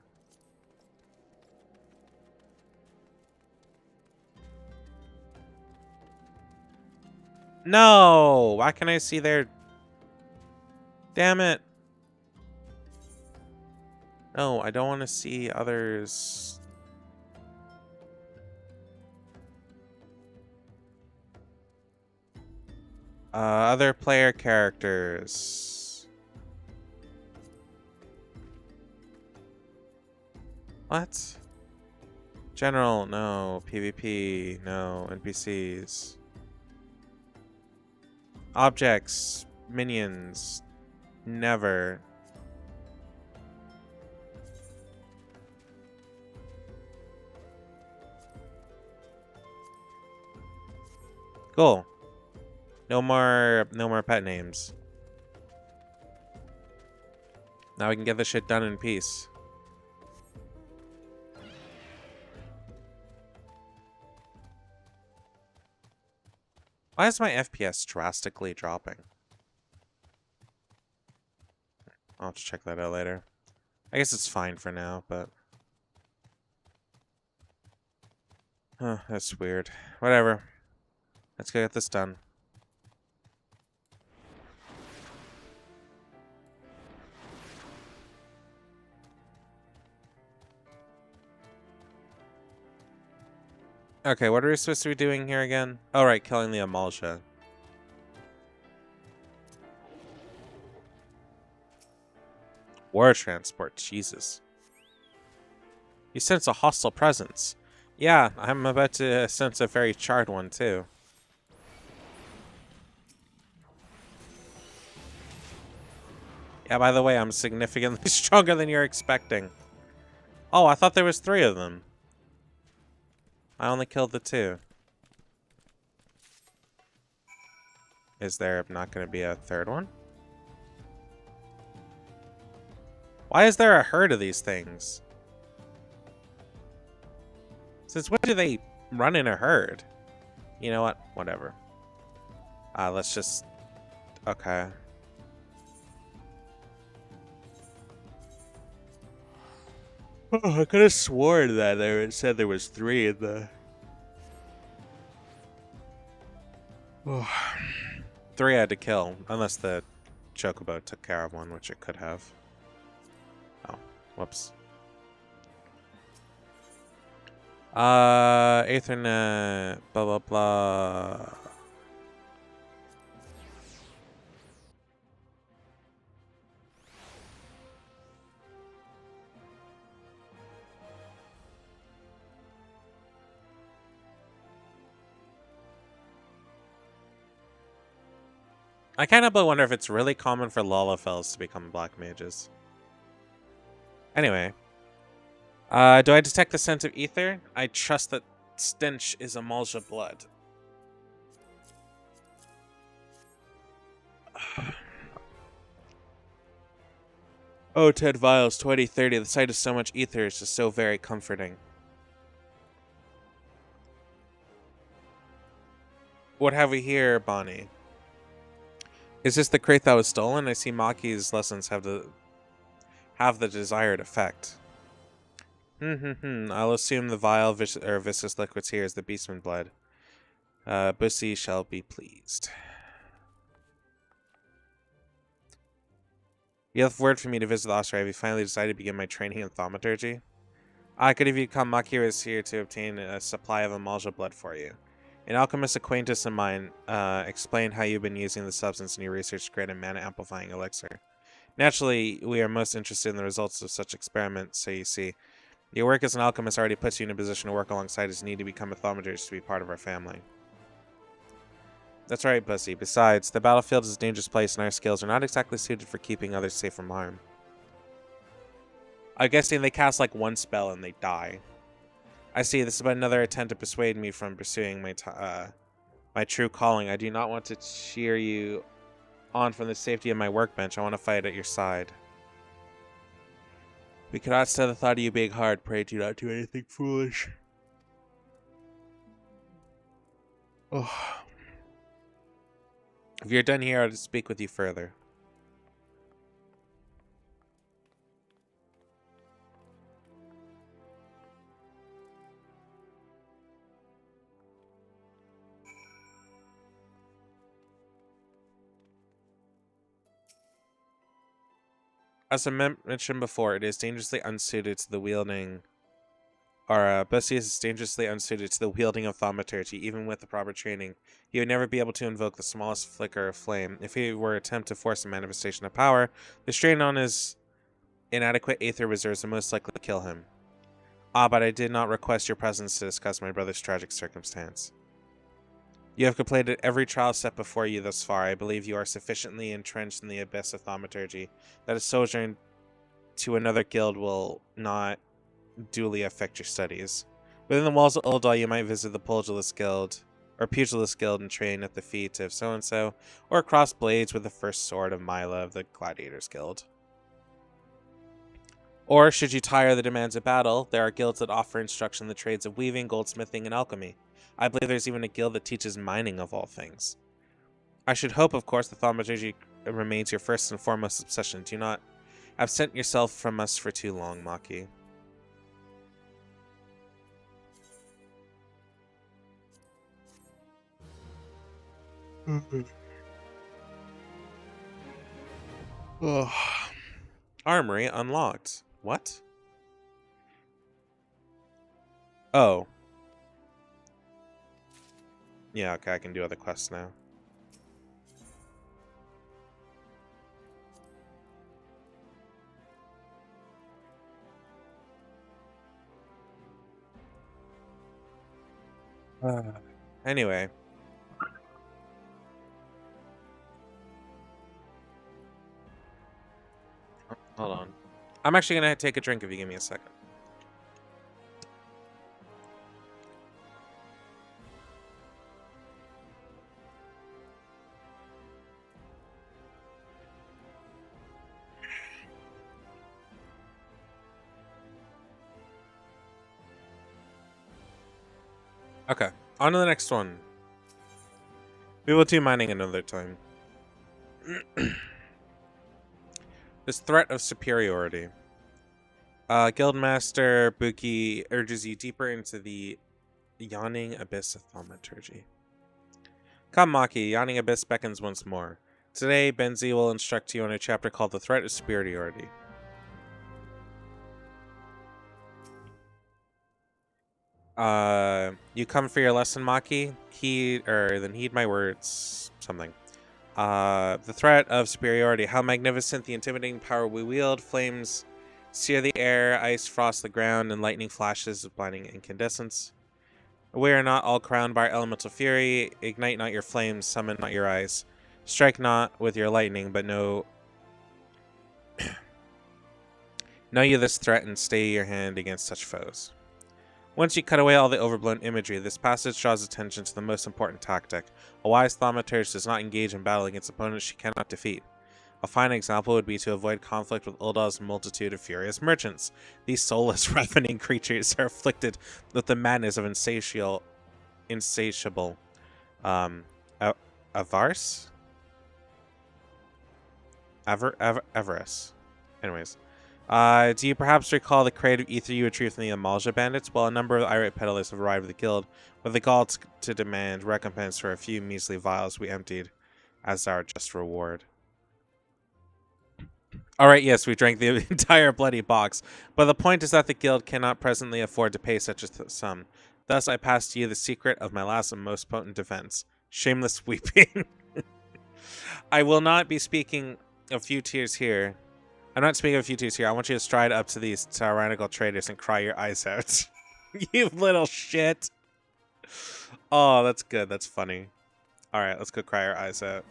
No! Why can I see their... Damn it. No, I don't want to see others. Other player characters. What? General, no. PvP, no. NPCs. Objects, minions, never. Cool. No more pet names. Now we can get this shit done in peace. Why is my FPS drastically dropping? I'll have to check that out later. I guess it's fine for now, but... Huh, that's weird. Whatever. Let's go get this done. Okay, what are we supposed to be doing here again? Oh, right, killing the Amalja. War transport, Jesus. You sense a hostile presence. Yeah, I'm about to sense a very charred one, too. Yeah, by the way, I'm significantly stronger than you're expecting. Oh, I thought there was 3 of them. I only killed the 2. Is there not going to be a 3rd one? Why is there a herd of these things? Since when do they run in a herd? You know what? Whatever. Let's just... Okay. Oh, I could have sworn that it said there was 3 in the... Oh. 3 I had to kill, unless the Chocobo took care of one, which it could have. Oh, whoops. Ethernet, blah, blah, blah. I kind of wonder if it's really common for Lalafels to become black mages. Anyway. Do I detect the scent of ether? I trust that stench is Amalja blood. Oh, 10 vials, 2030. The sight of so much ether is just so very comforting. What have we here, Bonnie? Is this the crate that was stolen? I see Maki's lessons have the desired effect. I'll assume the vial viscous liquids here is the beastman blood. Bussy shall be pleased. You have word for me to visit the Osterei. Have you finally decided to begin my training in thaumaturgy? Good of you to come. Maki is here to obtain a supply of Amalja blood for you. An alchemist acquaintance of mine explained how you've been using the substance in your research to create a mana-amplifying elixir. Naturally, we are most interested in the results of such experiments, so you see, your work as an alchemist already puts you in a position to work alongside his need to become a thaumaturgist to be part of our family. That's right, Bussy. Besides, the battlefield is a dangerous place and our skills are not exactly suited for keeping others safe from harm. I'm guessing they cast like one spell and they die. I see, this is but another attempt to persuade me from pursuing my true calling. I do not want to cheer you on from the safety of my workbench. I want to fight at your side. We cannot stand the thought of you being hard. Pray do not do anything foolish. Oh. If you're done here, I'll speak with you further. As I mentioned before, it is dangerously unsuited to the wielding... Bussy is dangerously unsuited to the wielding of thaumaturgy. Even with the proper training, he would never be able to invoke the smallest flicker of flame. If he were to attempt to force a manifestation of power, the strain on his inadequate aether reserves would most likely kill him. But I did not request your presence to discuss my brother's tragic circumstance. You have completed every trial set before you thus far. I believe you are sufficiently entrenched in the abyss of thaumaturgy that a sojourn to another guild will not duly affect your studies. Within the walls of Uldal, you might visit the Pugilist Guild, and train at the feet of so-and-so, or cross blades with the first sword of Mila of the Gladiators Guild. Or should you tire the demands of battle, there are guilds that offer instruction in the trades of weaving, goldsmithing, and alchemy. I believe there's even a guild that teaches mining of all things. I should hope, of course, that thaumaturgy remains your first and foremost obsession. Do not absent yourself from us for too long, Maki. Ugh. Armory unlocked. What? Oh. Yeah, okay, I can do other quests now. Anyway. Hold on. I'm actually going to take a drink if you give me a second. Okay, on to the next one. We will do mining another time. This threat of superiority. Guildmaster Buki urges you deeper into the yawning abyss of thaumaturgy. Come, Maki, yawning abyss beckons once more. Today, Benzi will instruct you on a chapter called The Threat of Superiority. You come for your lesson, Maki? Then heed my words. Something. The threat of superiority. How magnificent the intimidating power we wield. Flames sear the air, ice frost the ground, and lightning flashes of blinding incandescence. We are not all crowned by our elemental fury. Ignite not your flames, summon not your eyes. Strike not with your lightning, but know you this threat and stay your hand against such foes. Once you cut away all the overblown imagery, this passage draws attention to the most important tactic. A wise thaumaturge does not engage in battle against opponents she cannot defeat. A fine example would be to avoid conflict with Uldal's multitude of furious merchants. These soulless, ravening creatures are afflicted with the madness of insatiable avarice? Avarice. Anyways. Do you perhaps recall the crate of ether you retrieved from the Amalja bandits? Well, a number of irate peddlers have arrived at the guild with the gall to demand recompense for a few measly vials we emptied as our just reward. Alright, yes, we drank the entire bloody box, but the point is that the guild cannot presently afford to pay such a sum. Thus, I pass to you the secret of my last and most potent defense. Shameless weeping. I will not be speaking a few tears here. I'm not speaking of few tears here. I want you to stride up to these tyrannical traitors and cry your eyes out. You little shit. Oh, that's good. That's funny. Alright, let's go cry our eyes out.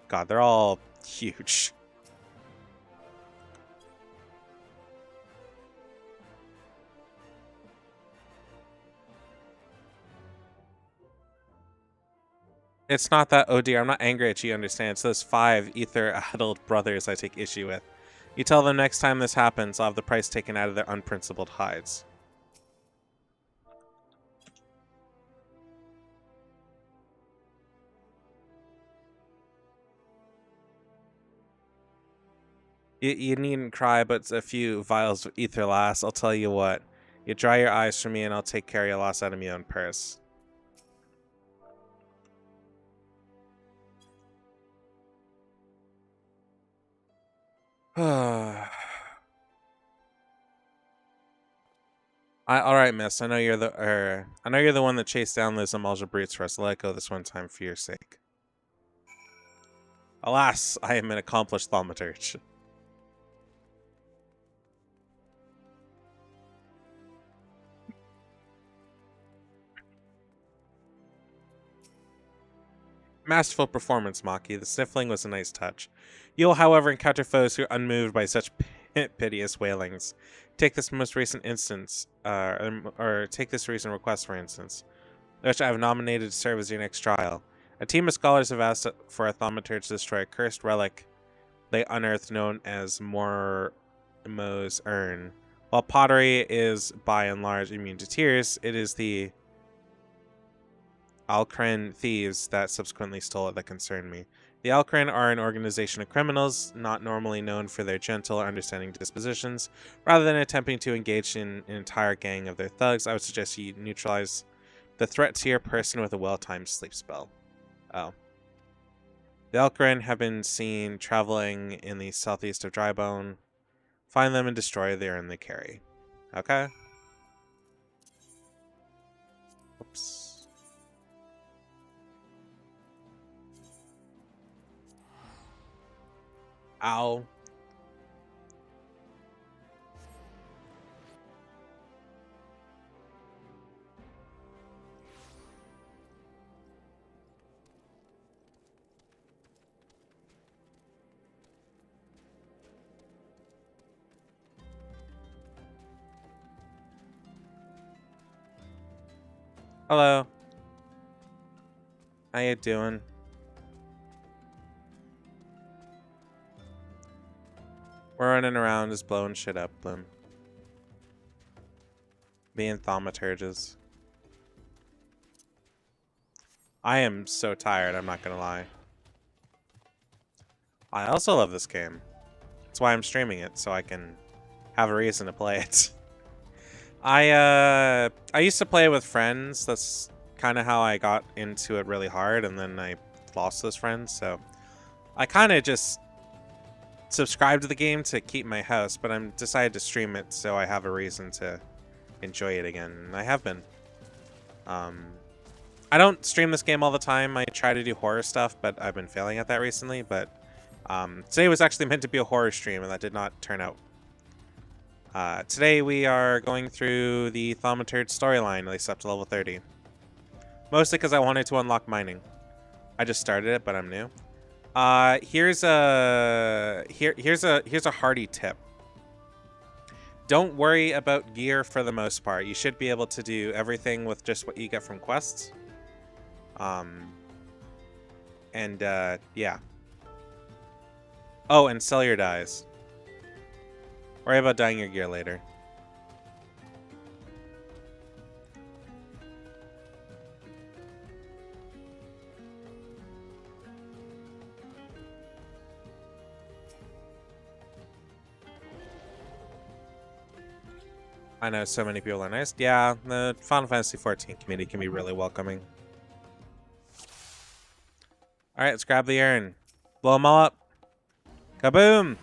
God, they're all huge. It's not that, oh dear, I'm not angry at you, understand. It's those 5 ether-addled brothers I take issue with. You tell them next time this happens, I'll have the price taken out of their unprincipled hides. You needn't cry, but a few vials of ether lass. I'll tell you what. You dry your eyes for me and I'll take care of your loss out of my own purse. All right, miss. I know you're the one that chased down those Amalja brutes for us. Let go this one time for your sake. Alas, I am an accomplished thaumaturge. Masterful performance, Maki. The sniffling was a nice touch. You'll, however, encounter foes who are unmoved by such piteous wailings. Take this most recent instance, or take this recent request, for instance, which I have nominated to serve as your next trial. A team of scholars have asked for a thaumaturge to destroy a cursed relic they unearthed known as Mormo's urn. While pottery is by and large immune to tears, it is the Alcren thieves that subsequently stole it that concern me. The Alcren are an organization of criminals, not normally known for their gentle, understanding dispositions. Rather than attempting to engage in an entire gang of their thugs, I would suggest you neutralize the threat to your person with a well-timed sleep spell. Oh. The Alcren have been seen traveling in the southeast of Drybone. Find them and destroy the urn they carry. Okay. Oops. Ow. Hello. How you doing? We're running around just blowing shit up, Bloom. Being thaumaturges. I am so tired, I'm not gonna lie. I also love this game. That's why I'm streaming it, so I can have a reason to play it. I used to play it with friends. That's kind of how I got into it really hard, and then I lost those friends, so I kind of just subscribed to the game to keep my house, but I'm decided to stream it so I have a reason to enjoy it again, and I have been. I don't stream this game all the time. I try to do horror stuff, but I've been failing at that recently, but today was actually meant to be a horror stream, and that did not turn out. Today we are going through the Thaumaturge storyline, at least up to level 30. Mostly because I wanted to unlock mining. I just started it, but I'm new. Here's a hardy tip. Don't worry about gear for the most part. You should be able to do everything with just what you get from quests. Yeah. Oh, and sell your dyes. Worry about dyeing your gear later. I know so many people are nice. Yeah, the Final Fantasy XIV community can be really welcoming. Alright, let's grab the urn. Blow them all up. Kaboom!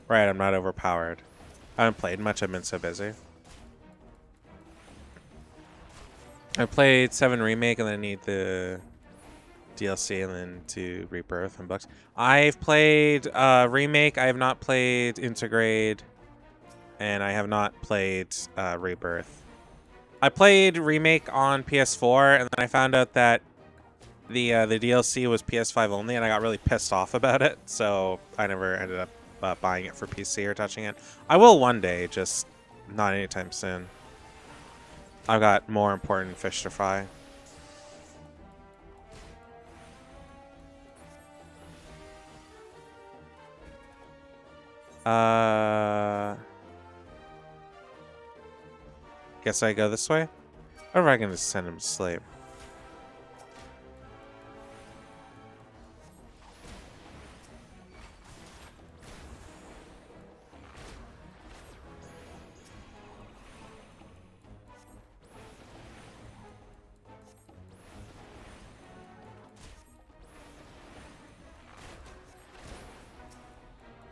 Right, I'm not overpowered. I haven't played much, I've been so busy. I played 7 Remake and then I need the DLC and then to Rebirth and books. I've played Remake, I have not played Intergrade, and I have not played Rebirth. I played Remake on PS4 and then I found out that the DLC was PS5 only and I got really pissed off about it, so I never ended up buying it for PC or touching it. I will one day, just not anytime soon. I've got more important fish to fry. Guess I go this way? Or if I can just send him to sleep.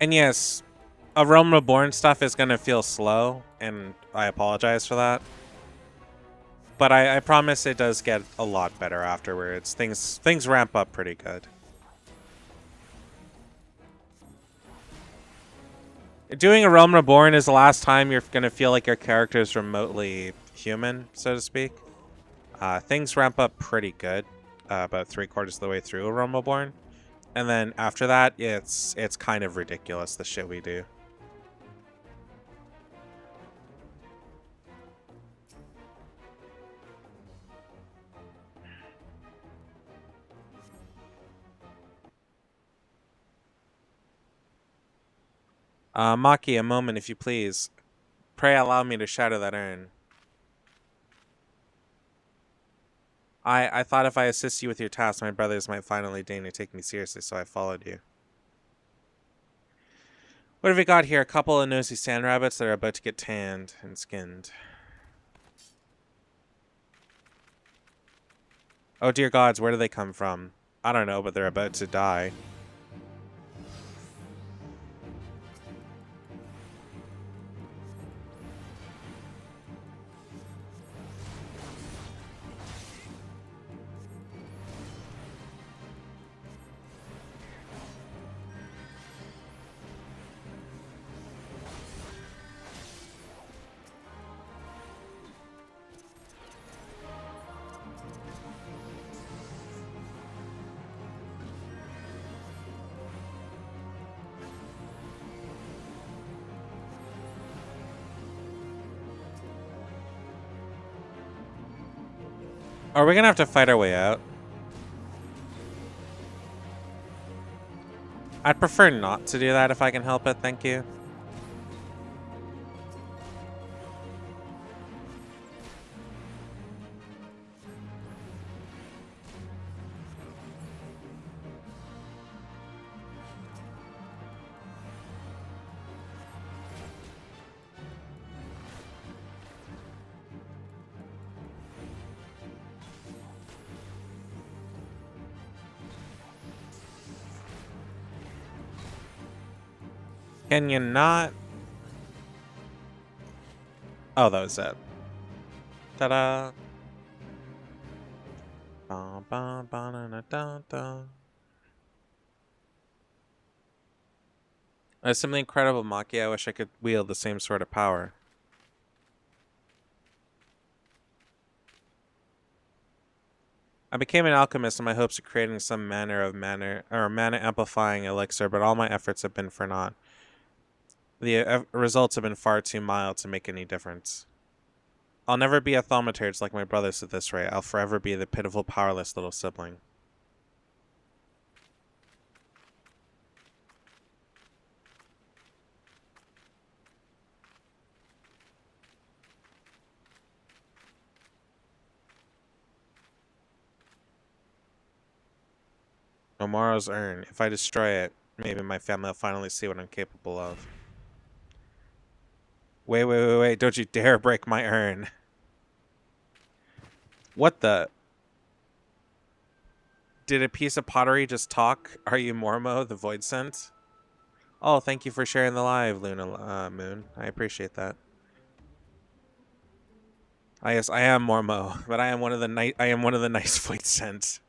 And yes, a Realm Reborn stuff is going to feel slow, and I apologize for that. But I promise it does get a lot better afterwards. Things ramp up pretty good. Doing a Realm Reborn is the last time you're going to feel like your character is remotely human, so to speak. Things ramp up pretty good, about 3/4 of the way through a Realm Reborn. And then after that, it's kind of ridiculous, the shit we do. Maki, a moment, if you please. Pray allow me to shatter that urn. I thought if I assist you with your task, my brothers might finally deign to take me seriously, so I followed you. What have we got here? A couple of nosy sand rabbits that are about to get tanned and skinned. Oh dear gods, where do they come from? I don't know, but they're about to die. Are we gonna have to fight our way out? I'd prefer not to do that if I can help it, thank you. Can you not? Oh, that was it. Ta-da! Ba, ba, ba, na, na, da, da. It's something incredible, Maki. I wish I could wield the same sort of power. I became an alchemist in my hopes of creating some manner of mana amplifying elixir, but all my efforts have been for naught. The results have been far too mild to make any difference. I'll never be a thaumaturge like my brothers at this rate. I'll forever be the pitiful, powerless little sibling. Tomorrow's urn. If I destroy it, maybe my family will finally see what I'm capable of. Wait. Don't you dare break my urn. What the? Did a piece of pottery just talk? Are you Mormo, the Void Scent? Oh, thank you for sharing the live, Luna Moon. I appreciate that. Yes, I am Mormo, but I am one of the nice Void Scent.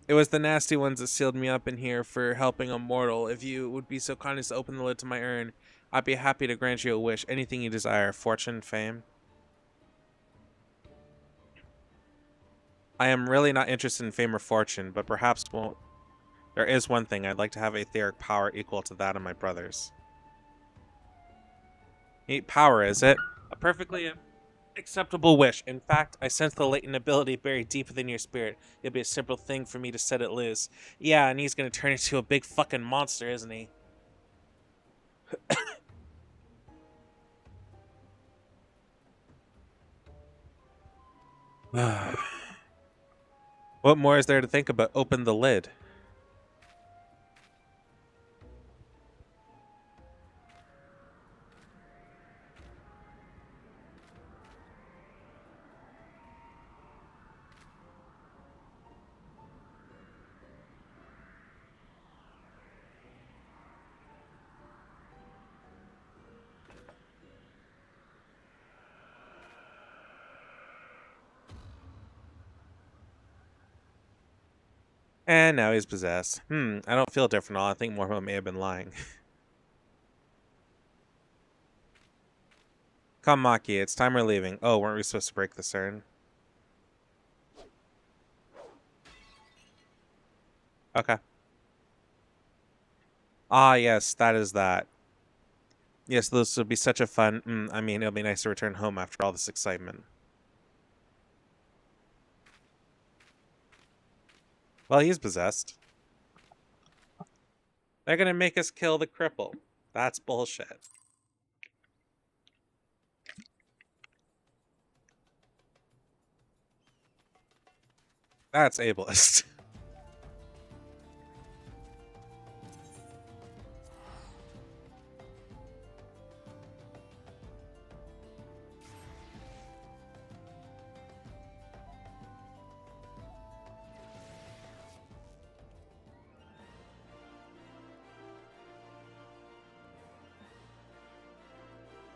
It was the nasty ones that sealed me up in here for helping a mortal. If you would be so kind as to open the lid to my urn, I'd be happy to grant you a wish. Anything you desire. Fortune, fame. I am really not interested in fame or fortune, but perhaps won't. There is one thing. I'd like to have etheric power equal to that of my brothers. Neat power, is it? A perfectly acceptable wish. In fact, I sense the latent ability buried deep within your spirit. It'll be a simple thing for me to set it loose. Yeah, and he's gonna turn into a big fucking monster, isn't he? What more is there to think about? Open the lid. And now he's possessed. I don't feel different at all. I think Mormo may have been lying. Come, Maki, it's time we're leaving. Oh, weren't we supposed to break the CERN? Okay. Ah, yes, that is that. Yes, this will be such a fun... I mean, it'll be nice to return home after all this excitement. Well, he's possessed. They're gonna make us kill the cripple. That's bullshit. That's ableist.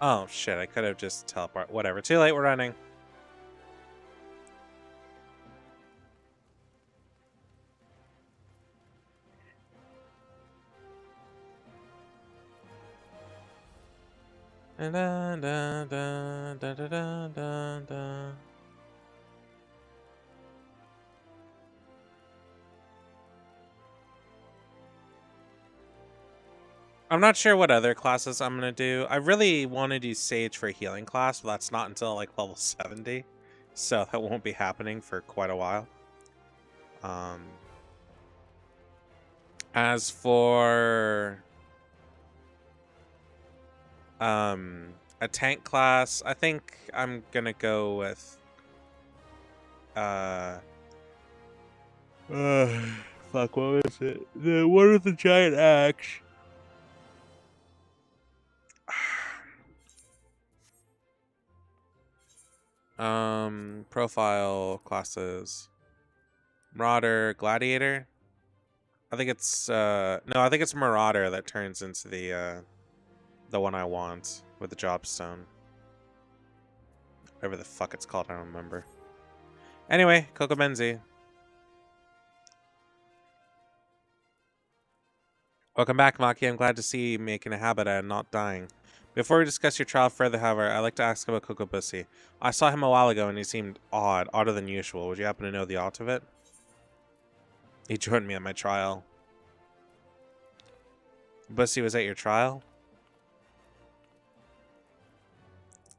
Oh shit, I could have just teleported. Whatever. Too late, we're running. Dun, dun, dun, dun, dun, dun, dun, dun. I'm not sure what other classes I'm gonna do. I really want to do Sage for healing class, but that's not until like level 70. So that won't be happening for quite a while. As for a tank class, I think I'm gonna go with fuck, what was it? The one with the giant axe. Profile classes. Marauder, Gladiator. I think it's no, I think it's Marauder that turns into the one I want with the Jobstone. Whatever the fuck it's called, I don't remember. Anyway, Coco Benzi. Welcome back, Maki. I'm glad to see you making a habit and not dying. Before we discuss your trial further, however, I'd like to ask about Coco Bussy. I saw him a while ago and he seemed odd, odder than usual. Would you happen to know the aught of it? He joined me at my trial. Bussy was at your trial?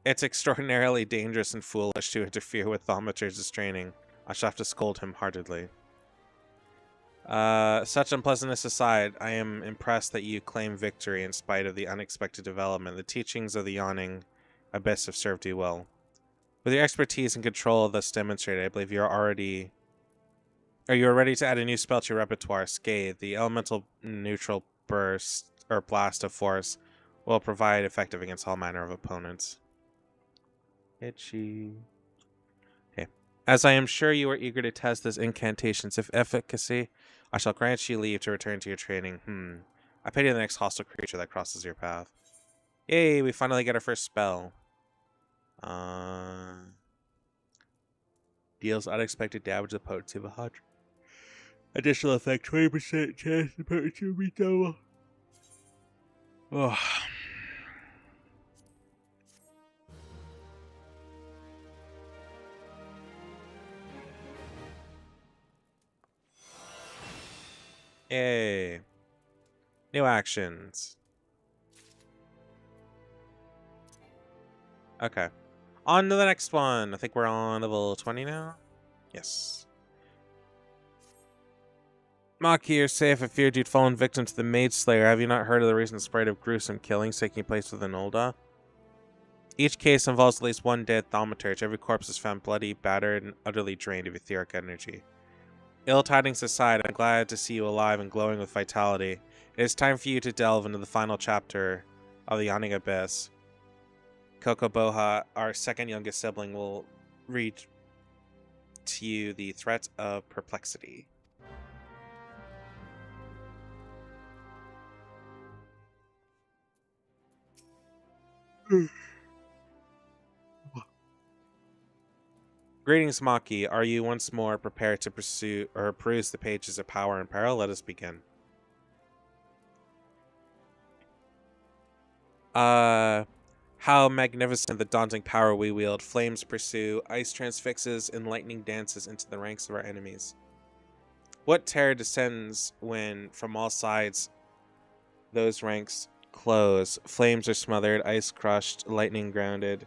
It's extraordinarily dangerous and foolish to interfere with Thaumaturge's training. I shall have to scold him heartedly. Such unpleasantness aside, I am impressed that you claim victory in spite of the unexpected development. The teachings of the Yawning Abyss have served you well. With your expertise and control thus demonstrated, I believe you are ready to add a new spell to your repertoire, Scathe. The elemental neutral burst or blast of force will provide effective against all manner of opponents. Itchy. Okay. As I am sure you are eager to test this incantation's efficacy, I shall grant you leave to return to your training. I pity the next hostile creature that crosses your path. Yay, we finally get our first spell. Deals unexpected damage to the potency of 100. Additional effect, 20% chance the potency will be double. Oh. Yay. New actions. Okay. On to the next one. I think we're on level 20 now. Yes. Maki, you're safe. I feared you'd fallen victim to the Maid Slayer. Have you not heard of the recent spread of gruesome killings taking place within Ul'dah? Each case involves at least one dead thaumaturge. Every corpse is found bloody, battered, and utterly drained of etheric energy. Ill tidings aside, I'm glad to see you alive and glowing with vitality. It is time for you to delve into the final chapter of the Yawning Abyss. Coco Boha, our second youngest sibling, will read to you the threat of perplexity. Greetings, Maki. Are you once more prepared to pursue or peruse the pages of Power and Peril? Let us begin. How magnificent the daunting power we wield. Flames pursue, ice transfixes, and lightning dances into the ranks of our enemies. What terror descends when, from all sides, those ranks close. Flames are smothered, ice crushed, lightning grounded.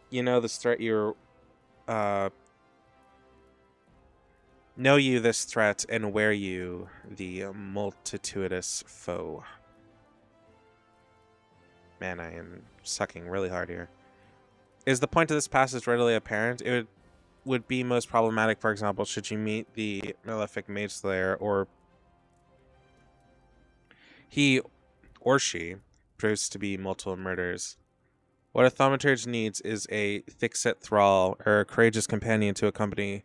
You know this threat you're Know you this threat, and wear you the multitudinous foe. Man, I am sucking really hard here. Is the point of this passage readily apparent? It would be most problematic, for example, should you meet the malefic mage slayer, or he or she proves to be multiple murders. What a thaumaturge needs is a thick-set thrall or a courageous companion to accompany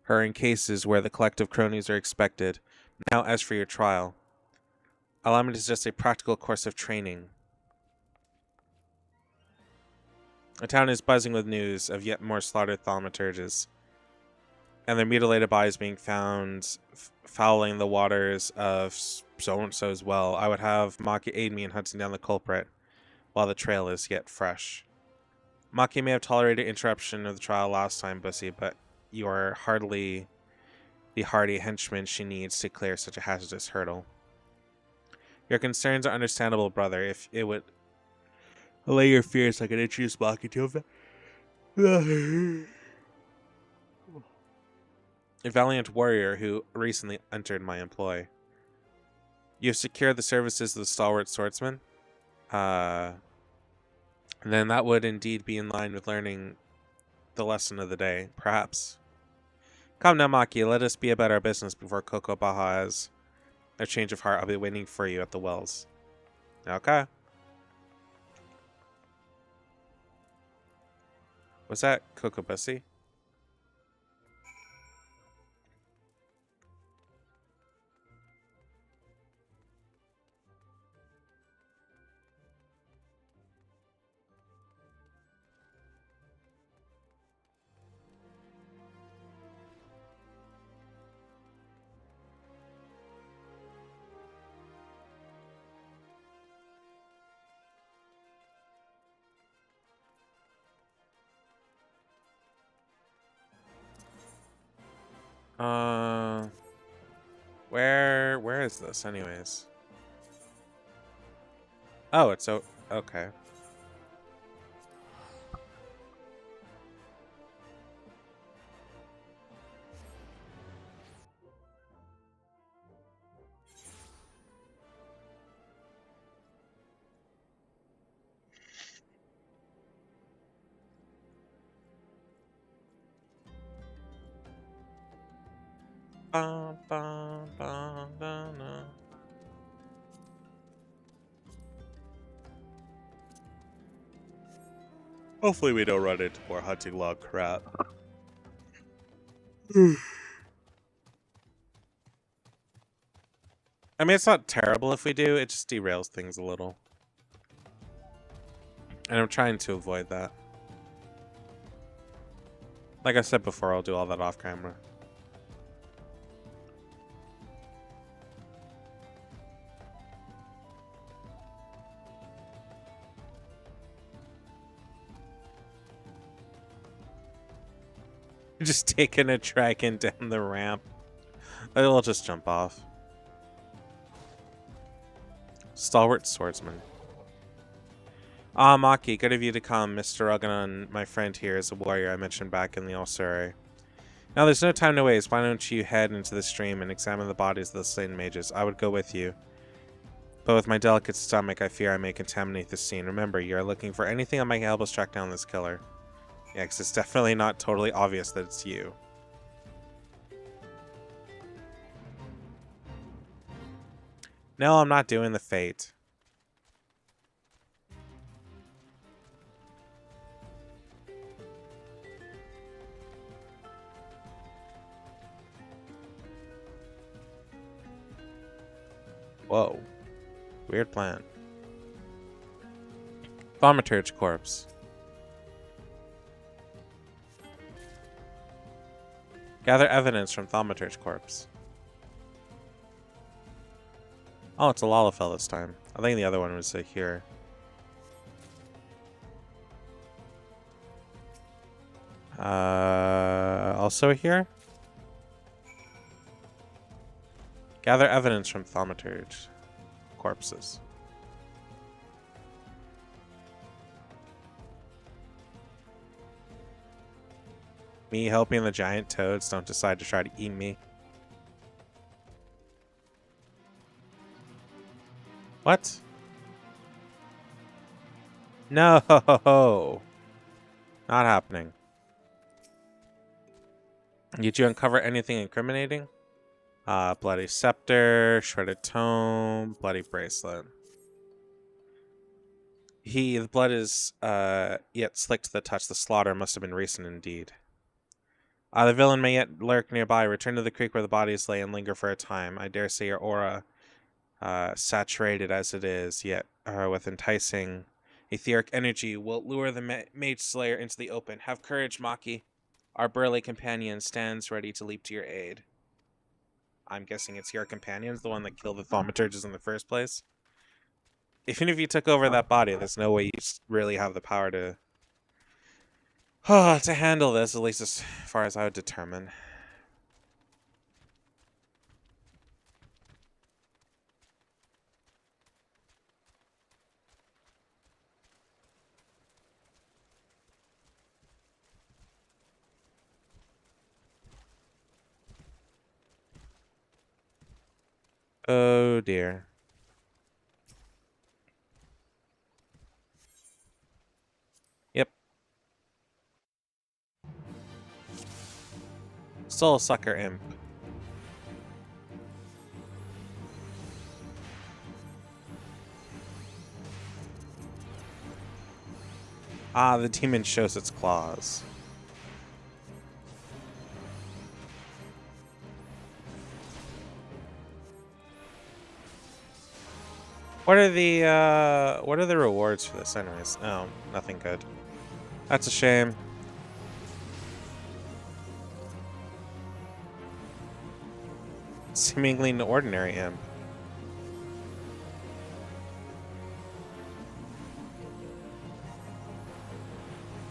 her in cases where the collective cronies are expected. Now, as for your trial, allow me to suggest a practical course of training. The town is buzzing with news of yet more slaughtered thaumaturges, and their mutilated bodies being found fouling the waters of so-and-so's well. I would have Maki aid me in hunting down the culprit while the trail is yet fresh. Maki may have tolerated interruption of the trial last time, Bussy, but you are hardly the hardy henchman she needs to clear such a hazardous hurdle. Your concerns are understandable, brother. If it would allay your fears, I could introduce Maki to a valiant warrior who recently entered my employ. You have secured the services of the stalwart swordsman? Then that would indeed be in line with learning the lesson of the day, perhaps. Come now, Maki, let us be about our business before Coco Baja has a change of heart. I'll be waiting for you at the wells. Okay. Was that Coco Bussy? Where is this anyways? Oh, it's okay. Bum, bum, bum, bum, bum. Hopefully we don't run into more hunting log crap. I mean, it's not terrible if we do, it just derails things a little. And I'm trying to avoid that. Like I said before, I'll do all that off camera. Just taking a dragon down the ramp. I'll just jump off. Stalwart swordsman. Ah, Maki, good of you to come. Mr. Uganon, my friend here, is a warrior I mentioned back in the Osuri. Now, there's no time to waste. Why don't you head into the stream and examine the bodies of the slain mages? I would go with you. But with my delicate stomach, I fear I may contaminate the scene. Remember, you are looking for anything that might help us track down this killer. Yeah, because it's definitely not totally obvious that it's you. No, I'm not doing the fate. Whoa. Weird plan. Thaumaturge corpse. Gather evidence from Thaumaturge corpse. Oh, it's a Lalafell this time. I think the other one was here. Also here? Gather evidence from Thaumaturge corpses. Me helping the giant toads don't decide to try to eat me. What? No! Not happening. Did you uncover anything incriminating? Bloody scepter, shredded tome, bloody bracelet. The blood is yet slick to the touch. The slaughter must have been recent indeed. The villain may yet lurk nearby. Return to the creek where the bodies lay and linger for a time. I dare say your aura, saturated as it is, yet with enticing etheric energy, will lure the mage slayer into the open. Have courage, Maki. Our burly companion stands ready to leap to your aid. I'm guessing it's your companion, the one that killed the thaumaturgist in the first place. Even if you took over that body, there's no way you really have the power to handle this, at least as far as I would determine. Oh dear. Yep. Soul Sucker Imp. The demon shows its claws. What are the rewards for this anyways? Oh, nothing good. That's a shame. Seemingly an ordinary imp.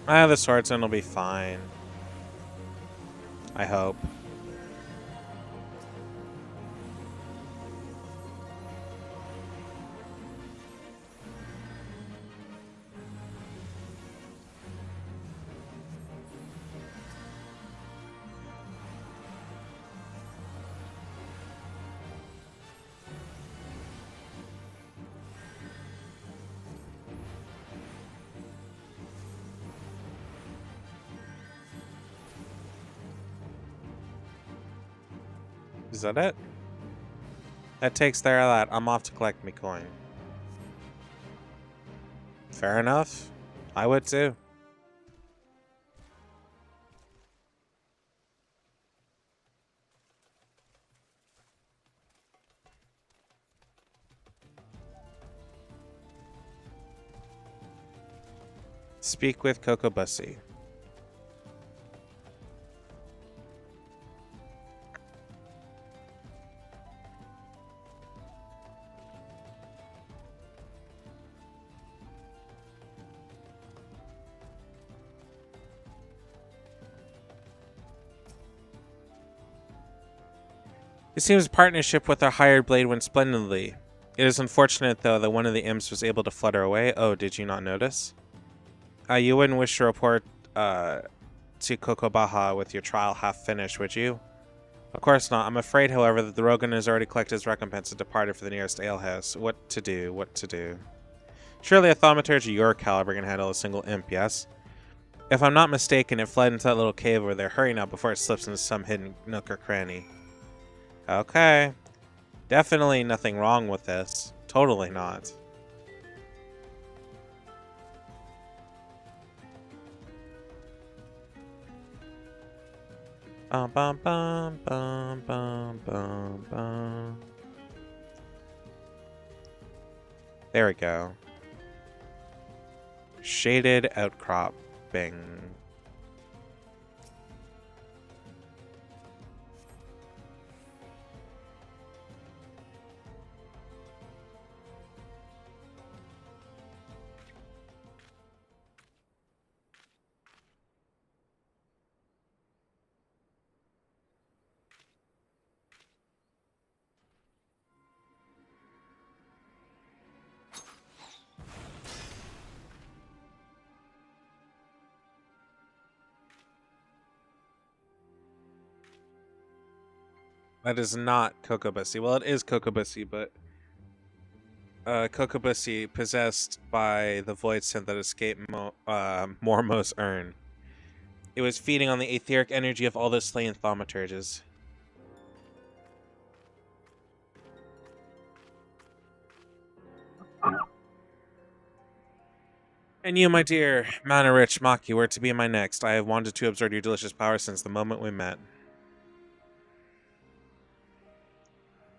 The swordsman will be fine. I hope. Is that it? That takes care of that. I'm off to collect me coin. Fair enough. I would too. Speak with Kokobusi. It seems partnership with our hired blade went splendidly. It is unfortunate, though, that one of the imps was able to flutter away. Oh, did you not notice? You wouldn't wish to report to Kokobaha with your trial half finished, would you? Of course not. I'm afraid, however, that the Rogan has already collected his recompense and departed for the nearest alehouse. What to do? What to do? Surely a thaumaturge of your caliber can handle a single imp, yes? If I'm not mistaken, it fled into that little cave over there. Hurry now before it slips into some hidden nook or cranny. Okay. Definitely nothing wrong with this. Totally not. Bum bum bum bum bum bum bum. There we go. Shaded outcropping. That is not Kokobusi. Well, it is Kokobusi, but Kokobushi possessed by the void synth that escaped Mormo's urn. It was feeding on the etheric energy of all the slain thaumaturges. And you, my dear mana-rich Maki, were to be my next. I have wanted to absorb your delicious power since the moment we met.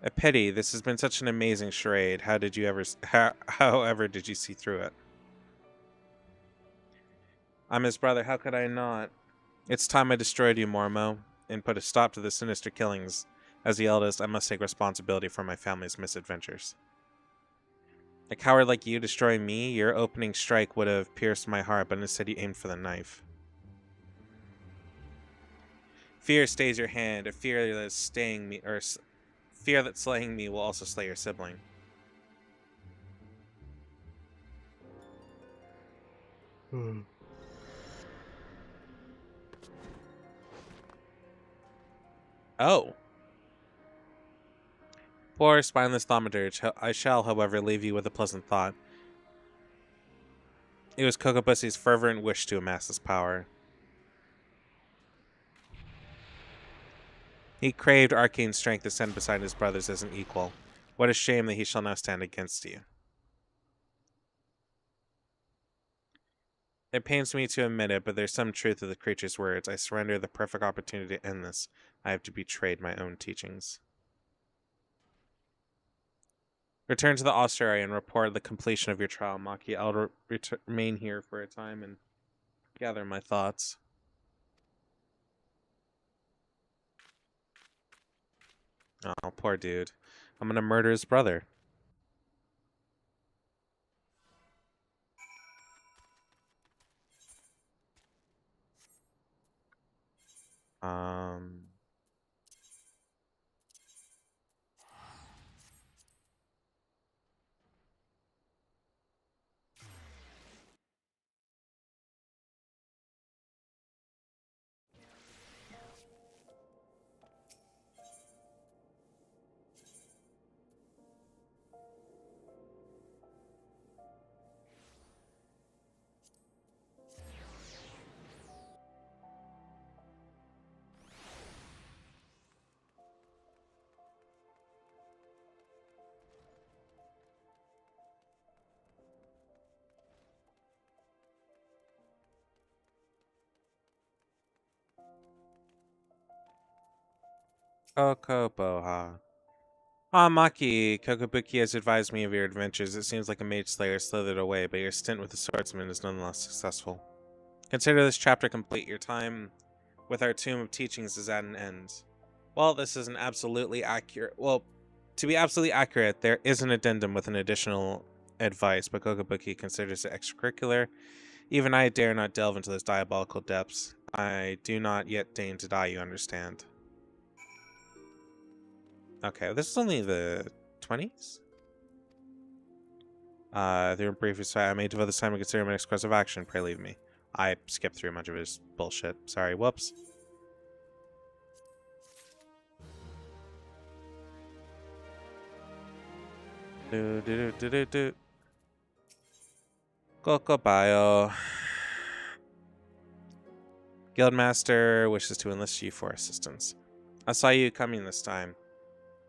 A pity. This has been such an amazing charade. However did you see through it? I'm his brother. How could I not? It's time I destroyed you, Mormo, and put a stop to the sinister killings. As the eldest, I must take responsibility for my family's misadventures. A coward like you destroying me, your opening strike would have pierced my heart, but instead you aimed for the knife. Fear stays your hand, a fear that is staying me, or fear that slaying me will also slay your sibling. Oh. Poor spineless thaumaturge. I shall, however, leave you with a pleasant thought. It was Kokobussy's fervent wish to amass this power. He craved arcane strength to stand beside his brothers as an equal. What a shame that he shall now stand against you. It pains me to admit it, but there's some truth to the creature's words. I surrender the perfect opportunity to end this. I have betrayed my own teachings. Return to the ostery and report the completion of your trial, Maki. I'll remain here for a time and gather my thoughts. Oh, poor dude. I'm gonna murder his brother. Um... Kokoboha. Ah, Maki, Kokobuki has advised me of your adventures. It seems like a mage slayer slithered away, but your stint with the swordsman is nonetheless successful. Consider this chapter complete. Your time with our Tomb of Teachings is at an end. Well, this is an absolutely accurate... Well, to be absolutely accurate, there is an addendum with an additional advice, but Kokobuki considers it extracurricular. Even I dare not delve into those diabolical depths. I do not yet deign to die, you understand. Okay, this is only the 20s? Through a brief aside, I may devote this time to consider my next course of action. Pray leave me. I skipped through much of his bullshit. Sorry, whoops. Kokobayo. Guildmaster wishes to enlist you for assistance. I saw you coming this time.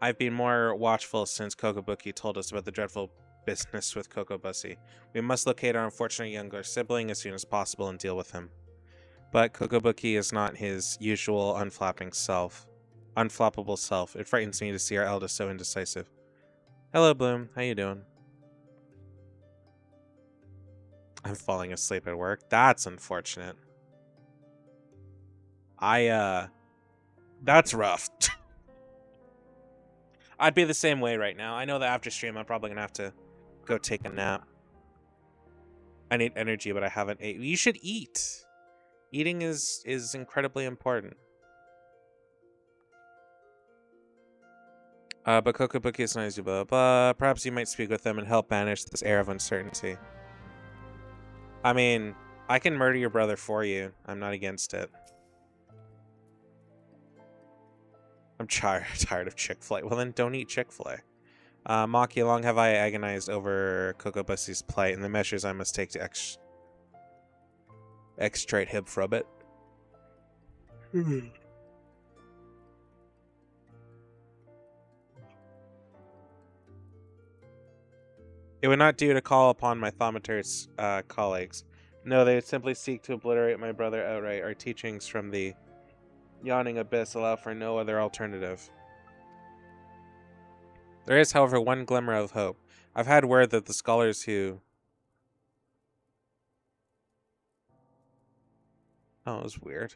I've been more watchful since Kokobuki told us about the dreadful business with Kokobushi. We must locate our unfortunate younger sibling as soon as possible and deal with him. But Kokobuki is not his usual unflappable self. It frightens me to see our eldest so indecisive. Hello, Bloom. How you doing? I'm falling asleep at work. That's unfortunate. That's rough. I'd be the same way right now. I know that after stream, I'm probably gonna have to go take a nap. I need energy, but I haven't ate. You should eat. Eating is incredibly important. But Kokobuki is nice, blah, blah. Perhaps you might speak with them and help banish this air of uncertainty. I mean, I can murder your brother for you. I'm not against it. I'm tired of Chick-fil-A. Well, then don't eat Chick-fil-A. Maki, long have I agonized over Kokobussy's plight and the measures I must take to extricate him from it. It would not do to call upon my thaumaturge colleagues. No, they would simply seek to obliterate my brother outright. Our teachings from the yawning abyss allow for no other alternative. There is, however, one glimmer of hope. I've had word that the scholars who... Oh, it was weird.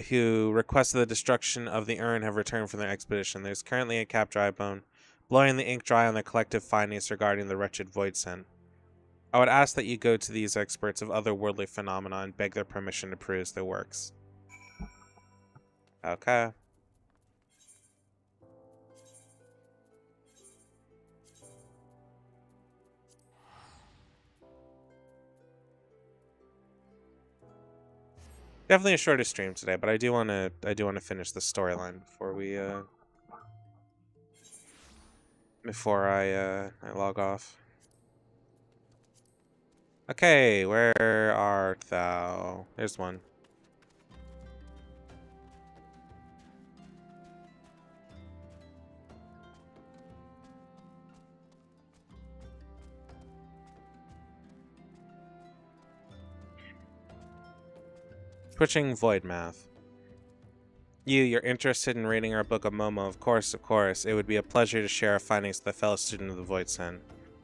Who requested the destruction of the urn have returned from their expedition. There's currently a Cap Drybone blowing the ink dry on their collective findings regarding the wretched Voidsent. I would ask that you go to these experts of otherworldly phenomena and beg their permission to peruse their works. Okay. Definitely a shorter stream today, but I do want to finish the storyline before I log off. Okay, where art thou? There's one. Twitching Void Math. You're interested in reading our book of Momo, of course, of course. It would be a pleasure to share our findings with a fellow student of the Voidsent.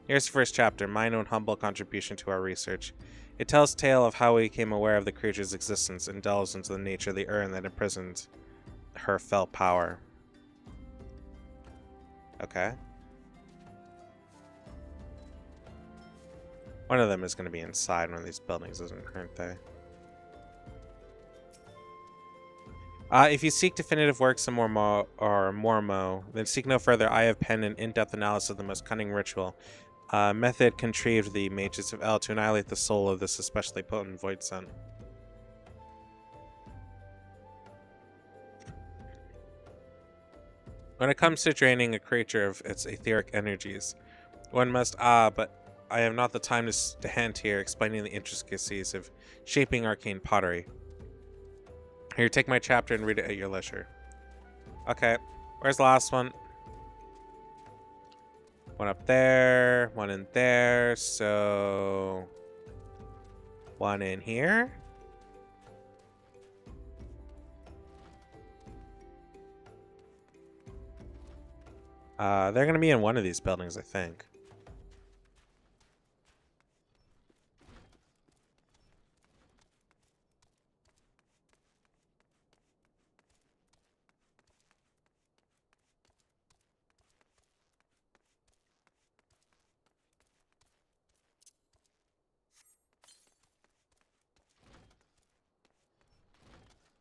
Here's the first chapter, mine own humble contribution to our research. It tells tale of how we became aware of the creature's existence and delves into the nature of the urn that imprisoned her fell power. Okay. One of them is going to be inside one of these buildings, aren't they? If you seek definitive works of Mormo, then seek no further. I have penned an in-depth analysis of the most cunning ritual method contrived the mages of El to annihilate the soul of this especially potent Voidsent. When it comes to draining a creature of its etheric energies, one must but I have not the time to stand here explaining the intricacies of shaping arcane pottery. Here, take my chapter and read it at your leisure. Okay, where's the last one? One up there, one in there, so... one in here? They're gonna be in one of these buildings, I think.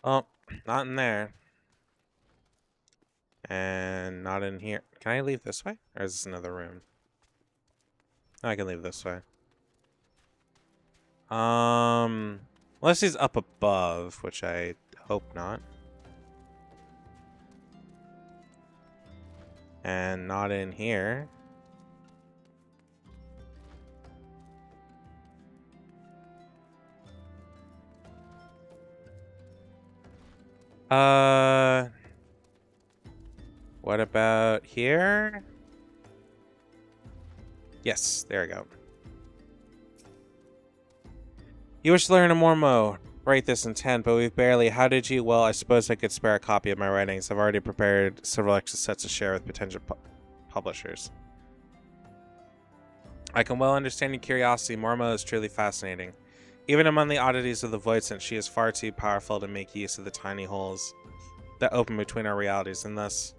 Oh, not in there. And not in here. Can I leave this way? Or is this another room? No, I can leave this way. Unless he's up above, which I hope not. And not in here. What about here? Yes, there we go. You wish to learn a Mormo. Write this intent, but we've barely... How did you? Well, I suppose I could spare a copy of my writings. I've already prepared several extra sets to share with potential publishers. I can well understand your curiosity. Mormo is truly fascinating. Even among the oddities of the Voidsent, she is far too powerful to make use of the tiny holes that open between our realities, and thus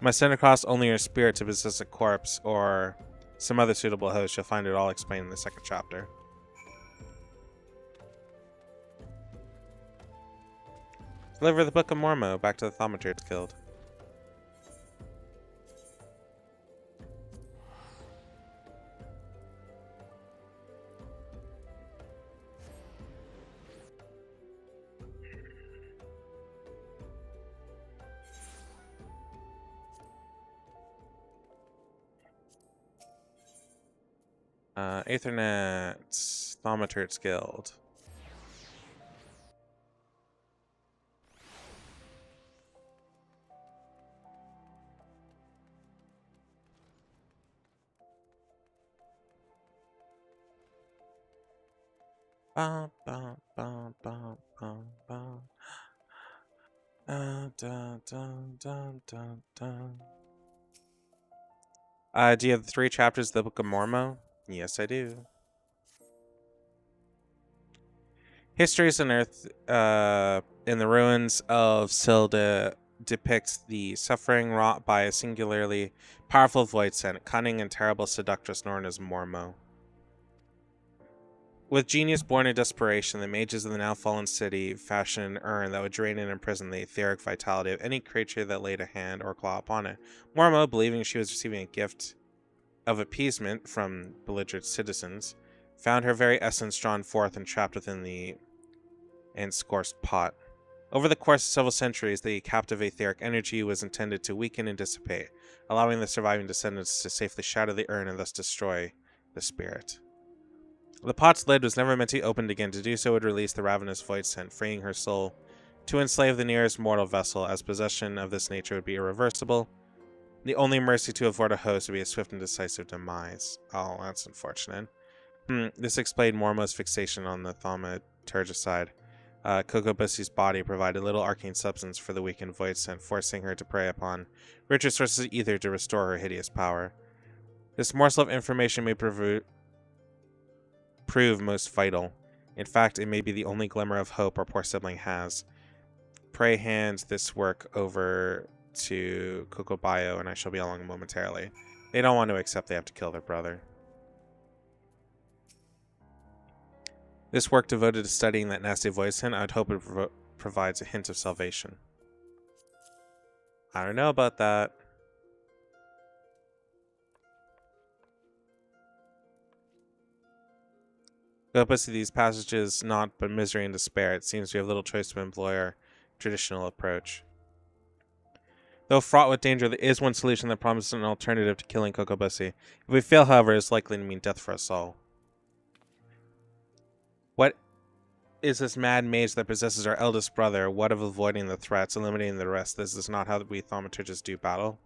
must send across only your spirit to possess a corpse or some other suitable host. You'll find it all explained in the second chapter. Deliver the Book of Mormo back to the Thaumaturge Guild. Aethernet. Thaumaturge Guild. Bum, bum, bum, bum, bum, bum. Dun, dun, dun, dun, dun. Do you have the 3 chapters of the Book of Mormo? Yes, I do. Histories on Earth in the ruins of Silda depicts the suffering wrought by a singularly powerful void sent, cunning and terrible seductress known as Mormo. With genius born in desperation, the mages of the now fallen city fashioned an urn that would drain and imprison the etheric vitality of any creature that laid a hand or claw upon it. Mormo, believing she was receiving a gift of appeasement from belligerent citizens, found her very essence drawn forth and trapped within the ensconced pot. Over the course of several centuries, the captive etheric energy was intended to weaken and dissipate, allowing the surviving descendants to safely shatter the urn and thus destroy the spirit. The pot's lid was never meant to be opened again. To do so would release the ravenous void scent, freeing her soul to enslave the nearest mortal vessel, as possession of this nature would be irreversible. The only mercy to afford a host would be a swift and decisive demise. Oh, that's unfortunate. This explained Mormo's fixation on the thaumaturgicide. Kokobussy's body provided little arcane substance for the weakened void scent, forcing her to prey upon richer sources of ether to restore her hideous power. This morsel of information may prove most vital. In fact, it may be the only glimmer of hope our poor sibling has. Pray hand this work over to Kokobayo, and I shall be along momentarily. They don't want to accept they have to kill their brother. This work devoted to studying that nasty voice hint, I'd hope it provides a hint of salvation. I don't know about that. Go to these passages not but misery and despair. It seems we have little choice to employ our traditional approach. Though fraught with danger, there is one solution that promises an alternative to killing Kokobussy. If we fail, however, it is likely to mean death for us all. What is this mad mage that possesses our eldest brother? What of avoiding the threats, eliminating the rest? This is not how we thaumaturgists do battle.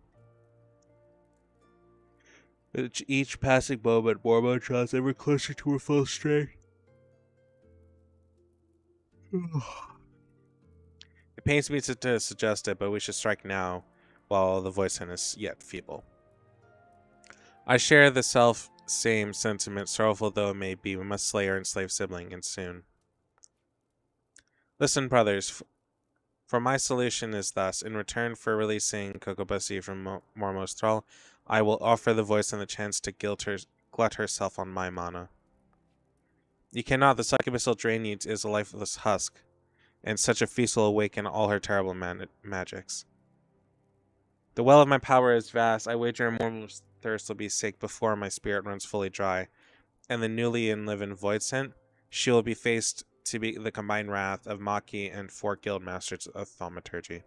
Each passing moment, Mormo draws ever closer to her full strength. It pains me to suggest it, but we should strike now, while the voice hint is yet feeble. I share the same sentiment, sorrowful though it may be. We must slay our enslaved sibling, and soon. Listen, brothers, for my solution is thus: in return for releasing Kokobussy from Mormo's thrall, I will offer the voice and the chance to glut herself on my mana. You cannot. The succubus will drain you is a lifeless husk, and such a feast will awaken all her terrible magics. The well of my power is vast. I wager a Mormo's thirst will be sake before my spirit runs fully dry, and the newly enlivened void scent, she will be faced to be the combined wrath of Maki and 4 guild masters of thaumaturgy.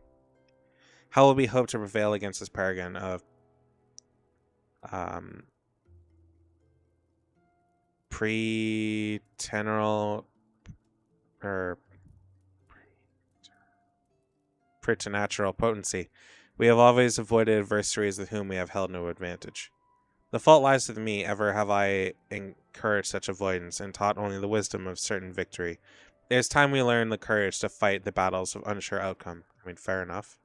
How will we hope to prevail against this paragon of preternatural potency? We have always avoided adversaries with whom we have held no advantage. The fault lies with me. Ever have I encouraged such avoidance, and taught only the wisdom of certain victory. It is time we learn the courage to fight the battles of unsure outcome. I mean, fair enough.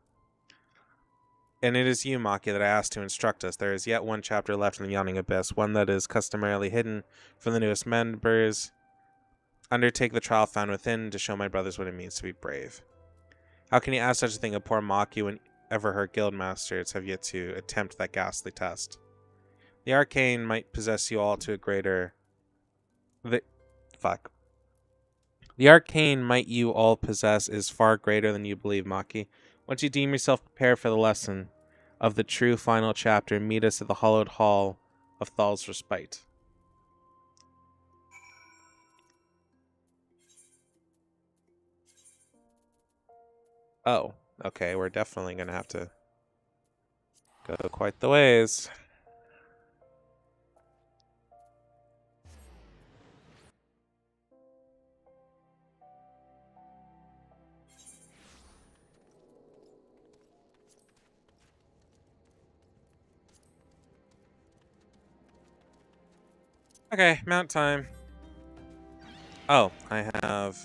And it is you, Maki, that I ask to instruct us. There is yet one chapter left in the Yawning Abyss, one that is customarily hidden from the newest members. Undertake the trial found within to show my brothers what it means to be brave. How can you ask such a thing of poor Maki whenever her guild masters have yet to attempt that ghastly test? The arcane might possess you all to a greater... The arcane might you all possess is far greater than you believe, Maki. Once you deem yourself prepared for the lesson of the true final chapter, meet us at the hallowed hall of Thal's Respite. Oh, okay, we're definitely going to have to go quite the ways. Okay, mount time. Oh, I have...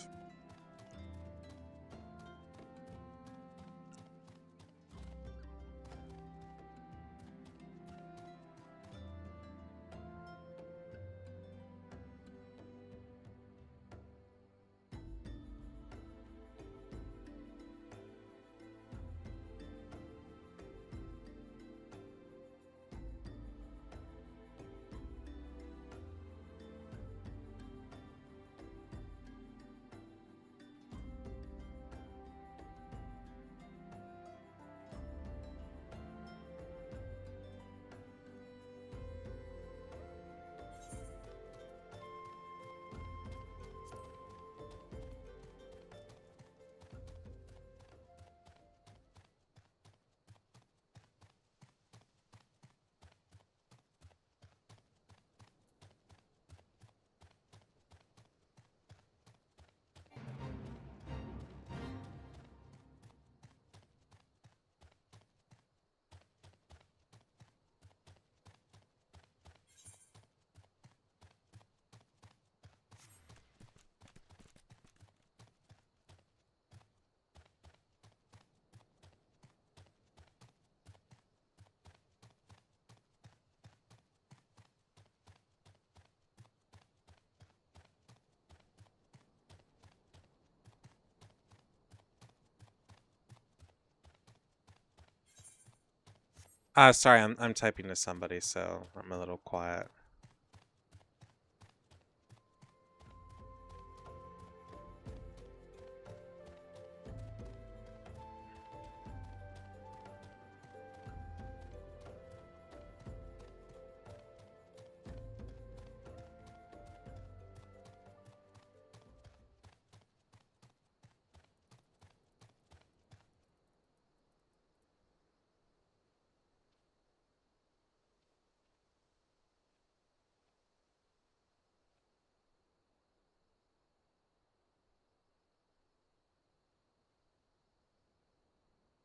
sorry, I'm typing to somebody, so I'm a little quiet.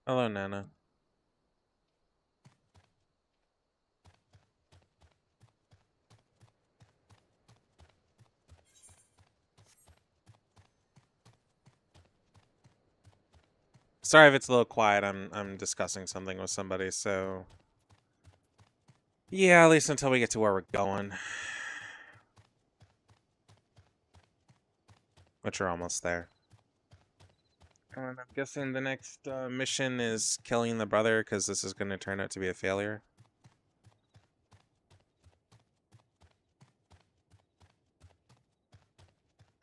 Hello, Nana. Sorry if it's a little quiet. I'm discussing something with somebody, so yeah, at least until we get to where we're going. Which are almost there. And I'm guessing the next mission is killing the brother, because this is going to turn out to be a failure.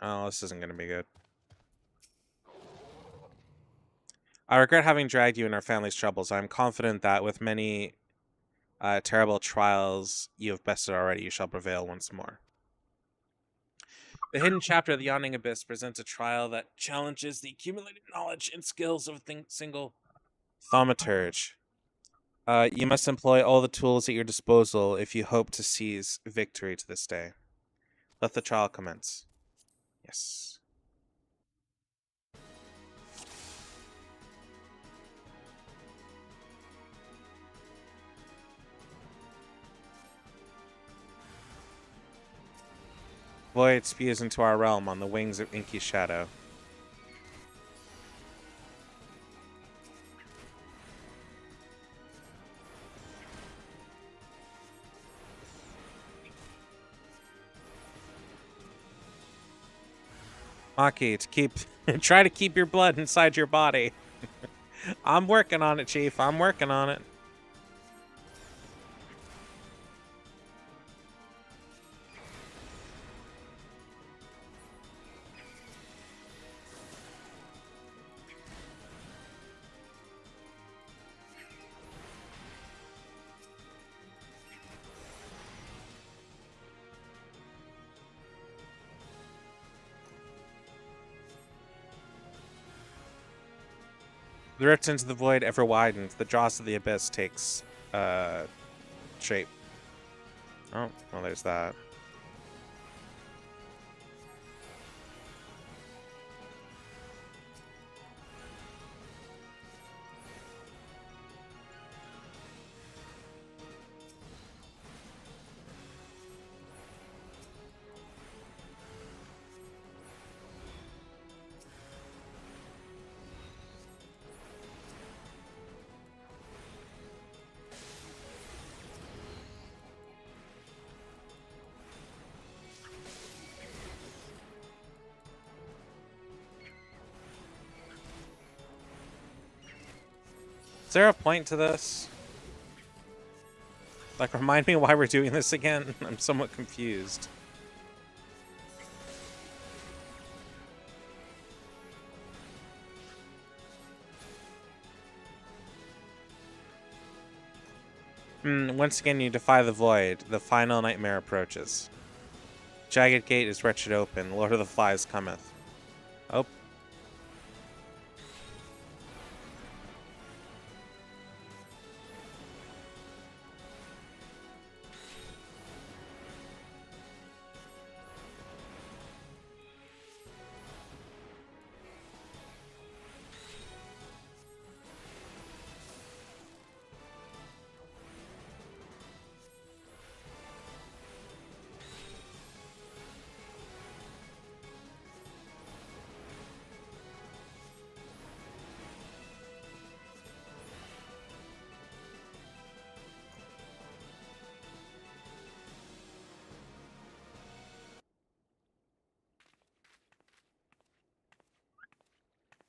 Oh, this isn't going to be good. I regret having dragged you in our family's troubles. I am confident that with many terrible trials you have bested already, you shall prevail once more. The hidden chapter of the Yawning Abyss presents a trial that challenges the accumulated knowledge and skills of a single thaumaturge. You must employ all the tools at your disposal if you hope to seize victory to this day. Let the trial commence. Yes. Void spews into our realm on the wings of inky shadow. Maki, try to keep your blood inside your body. I'm working on it, Chief. I'm working on it. The rift into the void ever widens. The jaws of the abyss takes shape. Oh, well, there's that. Is there a point to this? Like, remind me why we're doing this again? I'm somewhat confused. Once again, you defy the void. The final nightmare approaches. Jagged gate is wretched open. Lord of the Flies cometh. Oh.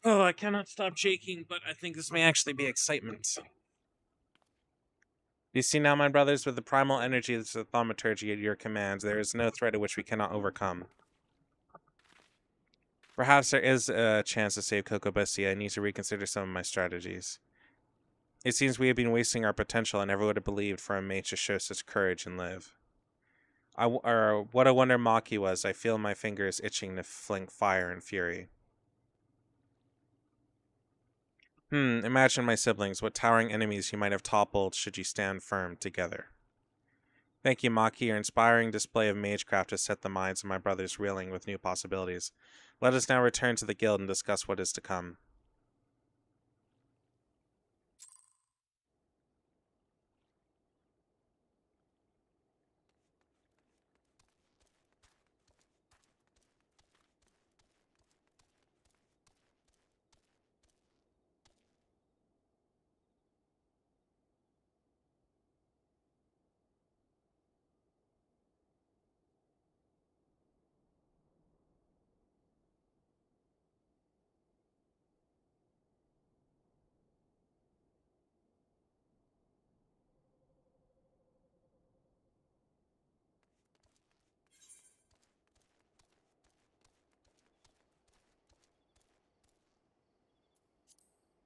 Oh, I cannot stop shaking, but I think this may actually be excitement. You see now, my brothers, with the primal energy of the thaumaturgy at your commands, there is no threat at which we cannot overcome. Perhaps there is a chance to save Kokobestia. I need to reconsider some of my strategies. It seems we have been wasting our potential. I never would have believed for a mage to show such courage and live. What a wonder Maki was. I feel my fingers itching to fling fire and fury. Imagine my siblings, what towering enemies you might have toppled should you stand firm together. Thank you, Maki. Your inspiring display of magecraft has set the minds of my brothers reeling with new possibilities. Let us now return to the guild and discuss what is to come.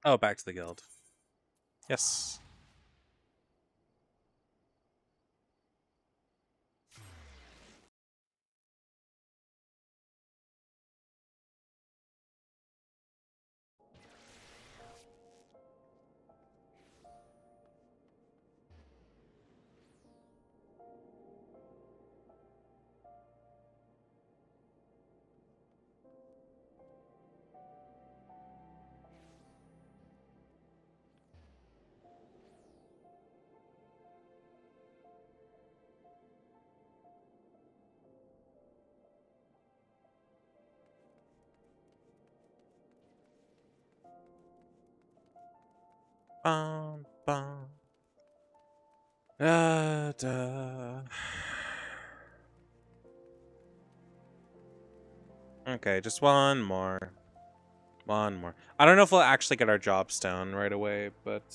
Oh, back to the guild. Yes. Bum, bum. Da. Okay, just one more. One more. I don't know if we'll actually get our job stone right away, but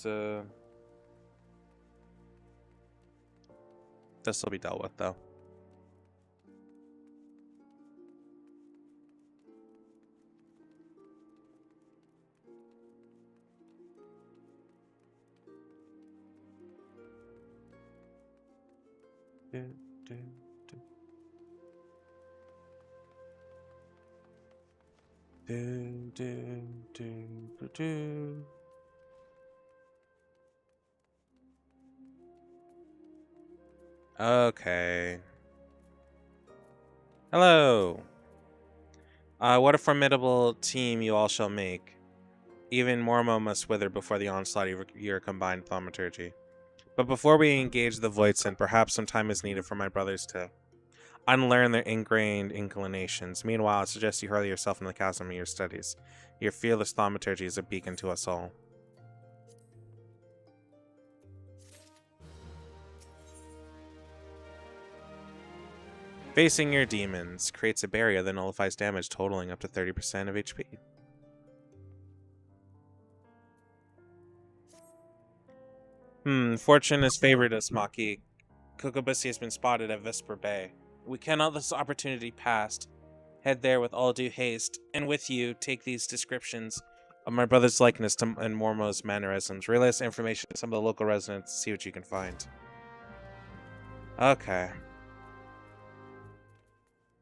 this will be dealt with, though. Do, do, do. Do, do, do, do, do. Okay. Hello. What a formidable team you all shall make. Even Mormo must wither before the onslaught of your combined thaumaturgy. But before we engage the Voidson, perhaps some time is needed for my brothers to unlearn their ingrained inclinations. Meanwhile, I suggest you hurl yourself into the chasm of your studies. Your fearless thaumaturgy is a beacon to us all. Facing your demons creates a barrier that nullifies damage totaling up to 30% of HP. Fortune has favored us, Maki. Kokobusi has been spotted at Vesper Bay. We cannot let this opportunity pass. Head there with all due haste, and with you, take these descriptions of my brother's likeness to and Mormo's mannerisms. Relay this information to some of the local residents to see what you can find. Okay.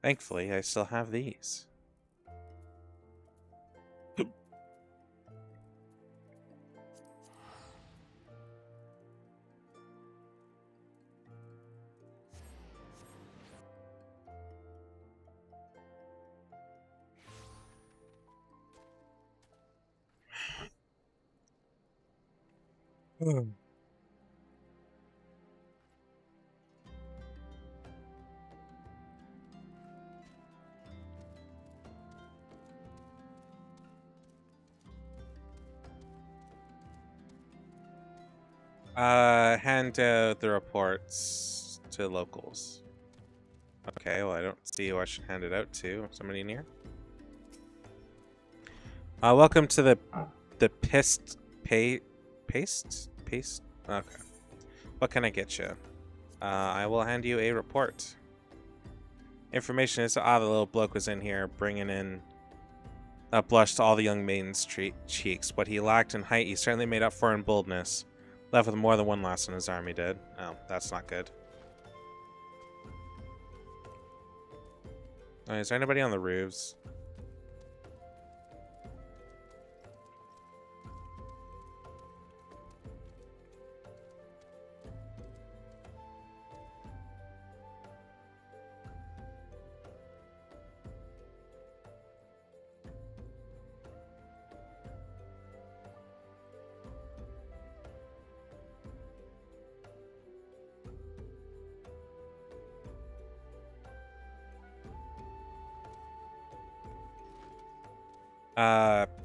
Thankfully, I still have these. Hand out the reports to locals. Okay, well, I don't see who I should hand it out to. Somebody near? Welcome to the paste? Okay. What can I get you? I will hand you a report. Information is, the little bloke was in here bringing in a blush to all the young maiden's cheeks. What he lacked in height, he certainly made up for in boldness. Left with more than one lass in his army did. Oh, that's not good. Is there anybody on the roofs?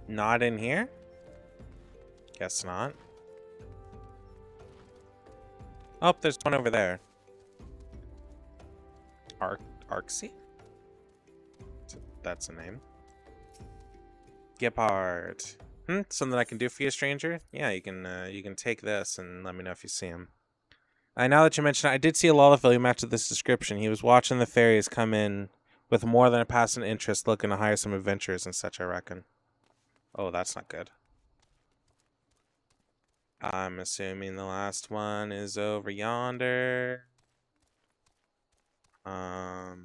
Not in here? Guess not. Oh, there's one over there. Arksy? That's a name. Gepard. Something I can do for you, stranger? Yeah, you can take this and let me know if you see him. Now that you mention it, I did see a Lullaby who matched this description. He was watching the fairies come in with more than a passing interest, looking to hire some adventurers and such, I reckon. Oh, that's not good. I'm assuming the last one is over yonder. Or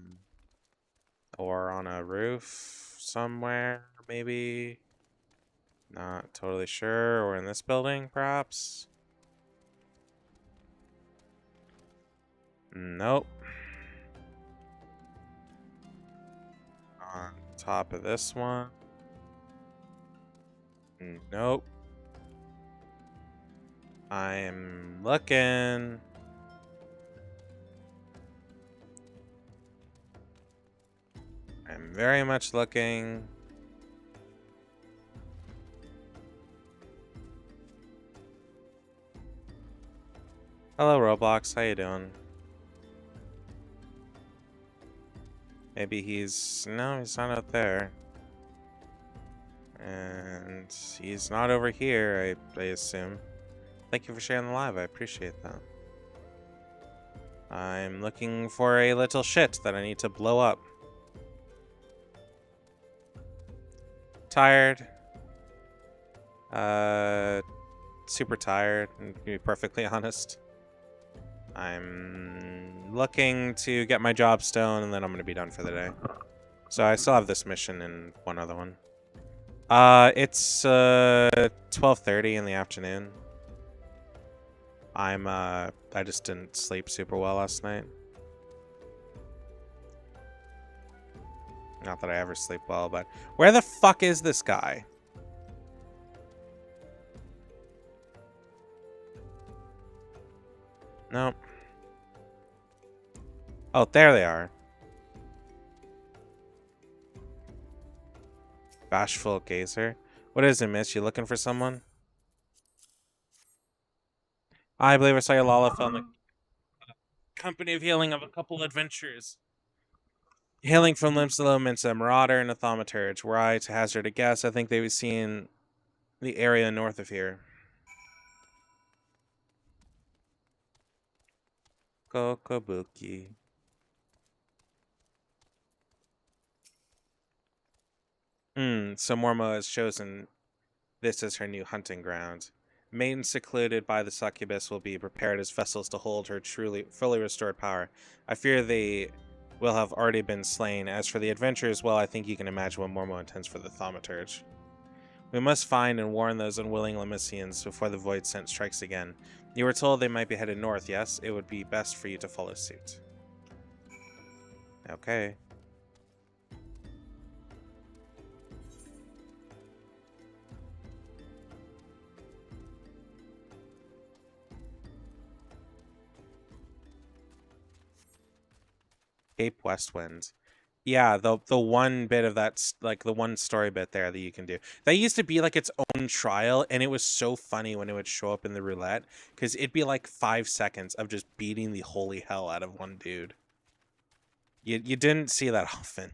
on a roof somewhere, maybe. Not totally sure. Or in this building, perhaps. Nope. On top of this one. Nope. I'm looking. I'm very much looking. Hello, Roblox. How you doing? Maybe he's... No, he's not out there. And he's not over here, I assume. Thank you for sharing the live. I appreciate that. I'm looking for a little shit that I need to blow up. Tired. Super tired, to be perfectly honest. I'm looking to get my job stone, and then I'm going to be done for the day. So I still have this mission and one other one. It's 12:30 in the afternoon. I just didn't sleep super well last night. Not that I ever sleep well, but where the fuck is this guy? Nope. Oh, there they are. Bashful gazer. What is it, miss? You looking for someone? I believe I saw your Lala film the company of healing of a couple adventurers. Hailing from Limsalom, a marauder and a thaumaturge. Were I to hazard a guess, I think they would see in the area north of here. Kokobuki. So Mormo has chosen this as her new hunting ground. Maidens secluded by the succubus will be prepared as vessels to hold her truly fully restored power. I fear they will have already been slain. As for the adventurers, well, I think you can imagine what Mormo intends for the thaumaturge. We must find and warn those unwilling Lemesians before the void scent strikes again. You were told they might be headed north, yes? It would be best for you to follow suit. Okay. Cape Westwind. Yeah, the one bit of that, like the one story bit there that you can do. That used to be like its own trial, and it was so funny when it would show up in the roulette, because it'd be like 5 seconds of just beating the holy hell out of one dude. You didn't see that often.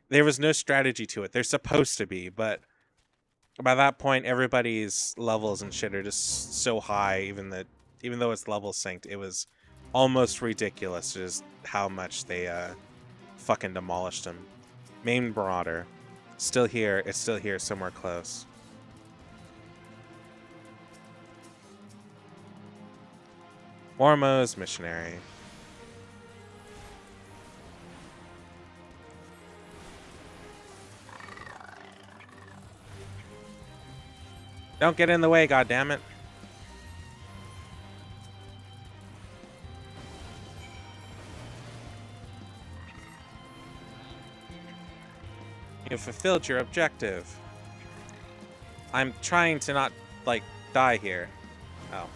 There was no strategy to it. There's supposed to be, but by that point, everybody's levels and shit are just so high. Even though it's level synced, it was almost ridiculous just how much they fucking demolished him. Main Marauder. Still here. It's still here somewhere close. Mormo's missionary. Don't get in the way, goddammit. You fulfilled your objective. I'm trying to not, like, die here. Oh.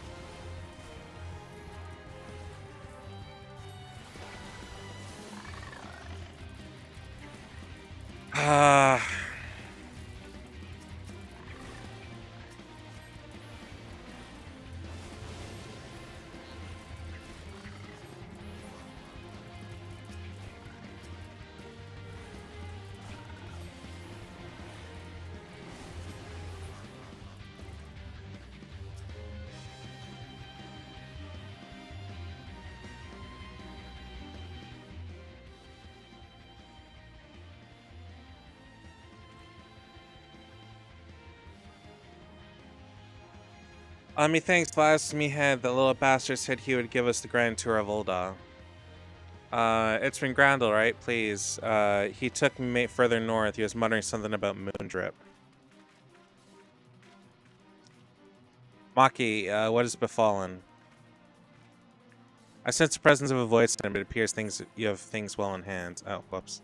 Ah. Methinks last me had the little bastard said he would give us the grand tour of Ul'dah. It's been Grandel, right? Please. He took me further north. He was muttering something about Moondrip. Maki, what has befallen? I sense the presence of a voice, but it appears you have things well in hand. Oh, whoops.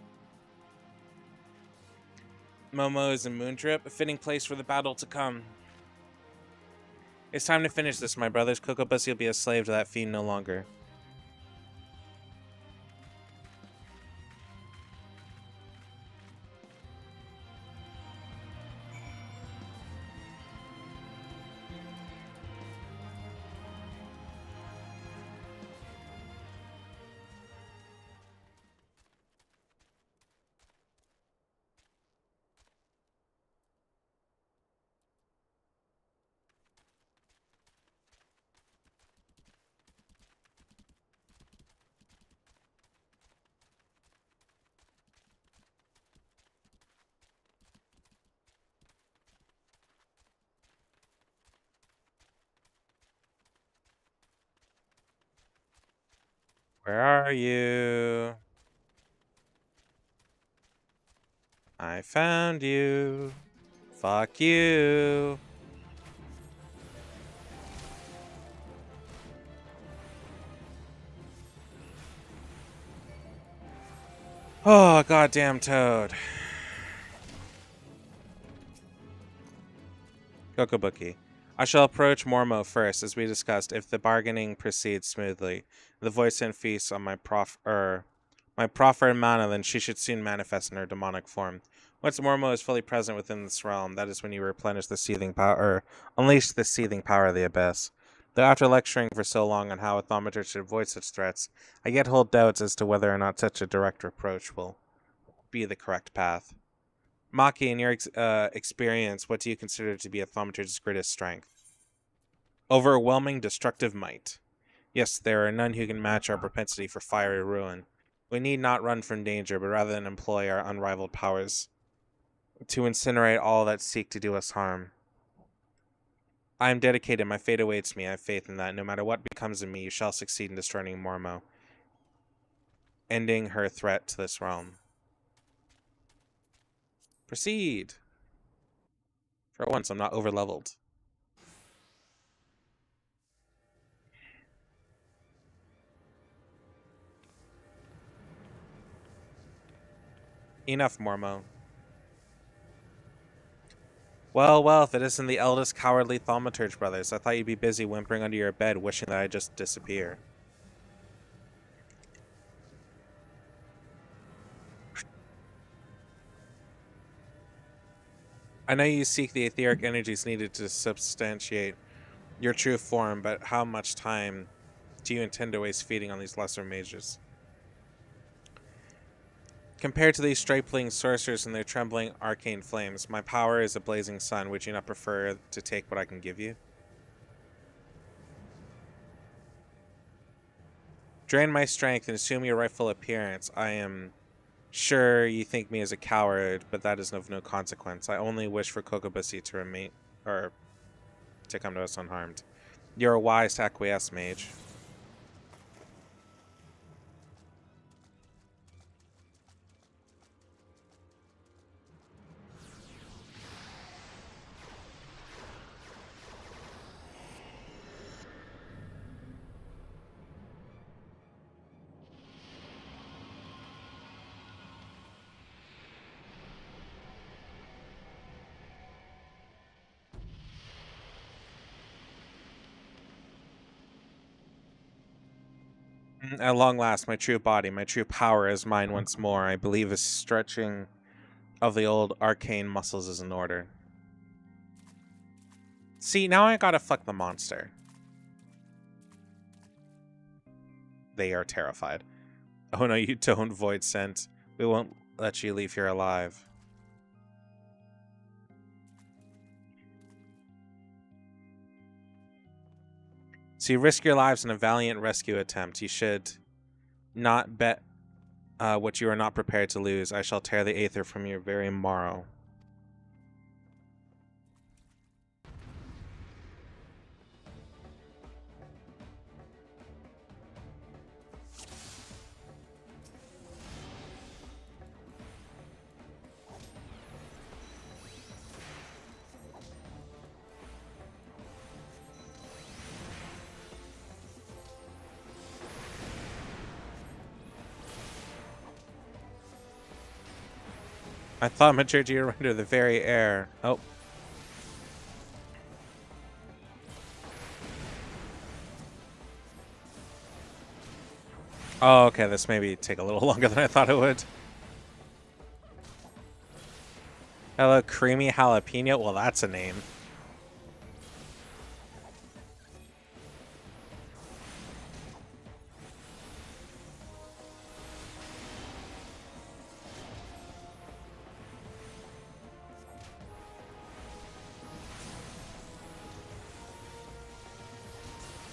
Momo is in Moondrip, a fitting place for the battle to come. It's time to finish this, my brothers. Kokobussy will be a slave to that fiend no longer. Where are you? I found you. Fuck you. Oh, goddamn toad. Kokobuki. I shall approach Mormo first, as we discussed, if the bargaining proceeds smoothly. The voice and feast on my proffered mana, then she should soon manifest in her demonic form. Once Mormo is fully present within this realm, that is when you replenish the seething power, or unleash the seething power of the abyss. Though after lecturing for so long on how a thaumaturge should avoid such threats, I yet hold doubts as to whether or not such a direct approach will be the correct path. Maki, in your experience, what do you consider to be a thaumaturge's greatest strength? Overwhelming destructive might. Yes, there are none who can match our propensity for fiery ruin. We need not run from danger, but rather than employ our unrivaled powers to incinerate all that seek to do us harm. I am dedicated, my fate awaits me. I have faith in that. No matter what becomes of me, you shall succeed in destroying Mormo, ending her threat to this realm. Proceed! For once, I'm not overleveled. Enough, Mormo. Well, well, if it isn't the eldest cowardly thaumaturge brothers, I thought you'd be busy whimpering under your bed, wishing that I'd just disappear. I know you seek the etheric energies needed to substantiate your true form, but how much time do you intend to waste feeding on these lesser mages? Compared to these stripling sorcerers and their trembling arcane flames, my power is a blazing sun. Would you not prefer to take what I can give you? Drain my strength and assume your rightful appearance. I am sure you think me as a coward, but that is of no consequence. I only wish for Kokobushi to remain, or to come to us unharmed. You're a wise to acquiesce, mage. At long last, my true body, my true power is mine once more. I believe a stretching of the old arcane muscles is in order. See, now I gotta fuck the monster. They are terrified. Oh no, you don't, Void Scent. We won't let you leave here alive. So you risk your lives in a valiant rescue attempt. You should not bet what you are not prepared to lose. I shall tear the aether from your very marrow. I thought maturity would render the very air. Oh. Oh, okay, this maybe take a little longer than I thought it would. Hello, Creamy Jalapeno? Well, that's a name.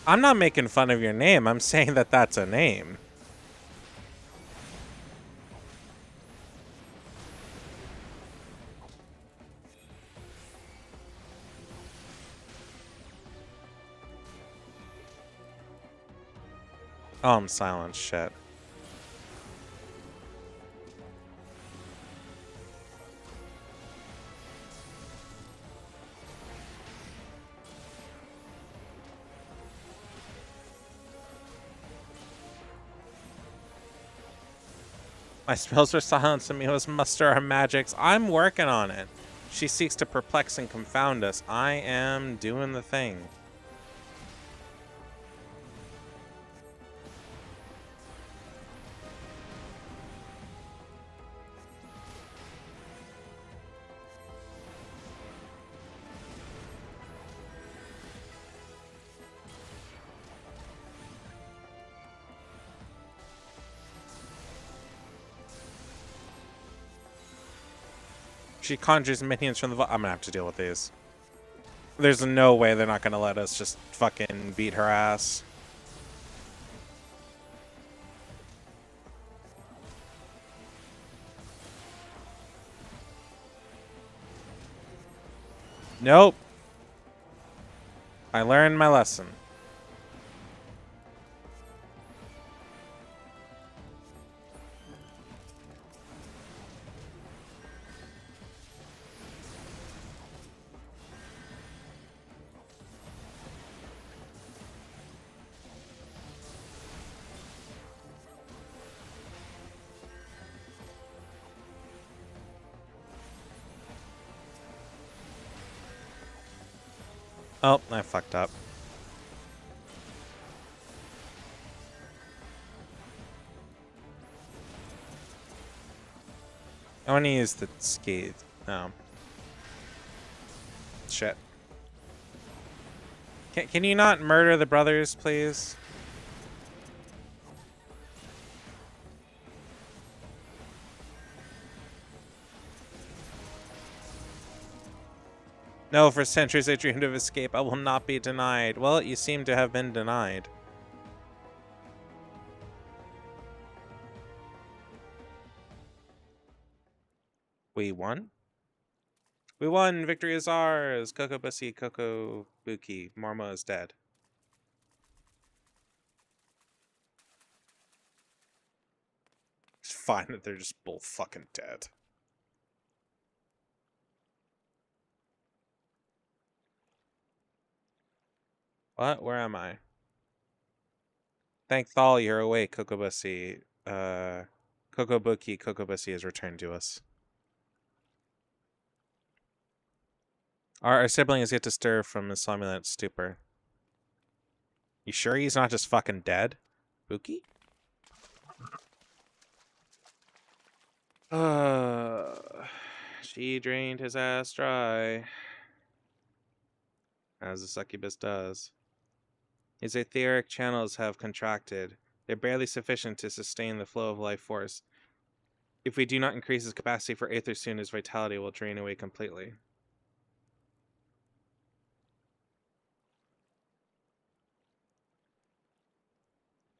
I'm not making fun of your name. I'm saying that that's a name. Oh, I'm silent. Shit. My spells are silenced and we must muster our magics. I'm working on it. She seeks to perplex and confound us. I am doing the thing. She conjures minions from the vault. I'm gonna have to deal with these. There's no way they're not gonna let us just fucking beat her ass. Nope. I learned my lesson. Oh, I fucked up. I want to use the scathe. Oh. Shit. Can you not murder the brothers, please? No, for centuries I dreamed of escape. I will not be denied. Well, you seem to have been denied. We won? We won! Victory is ours! Coco Bussy, Coco Buki. Mormo is dead. It's fine that they're just both fucking dead. What? Where am I? Thank Thal, you're awake, Coco Bussy. Coco Buki, Coco Bussy has returned to us. Our sibling is yet to stir from his somnolent stupor. You sure he's not just fucking dead? Buki? She drained his ass dry. As a succubus does. His etheric channels have contracted. They're barely sufficient to sustain the flow of life force. If we do not increase his capacity for aether soon, his vitality will drain away completely.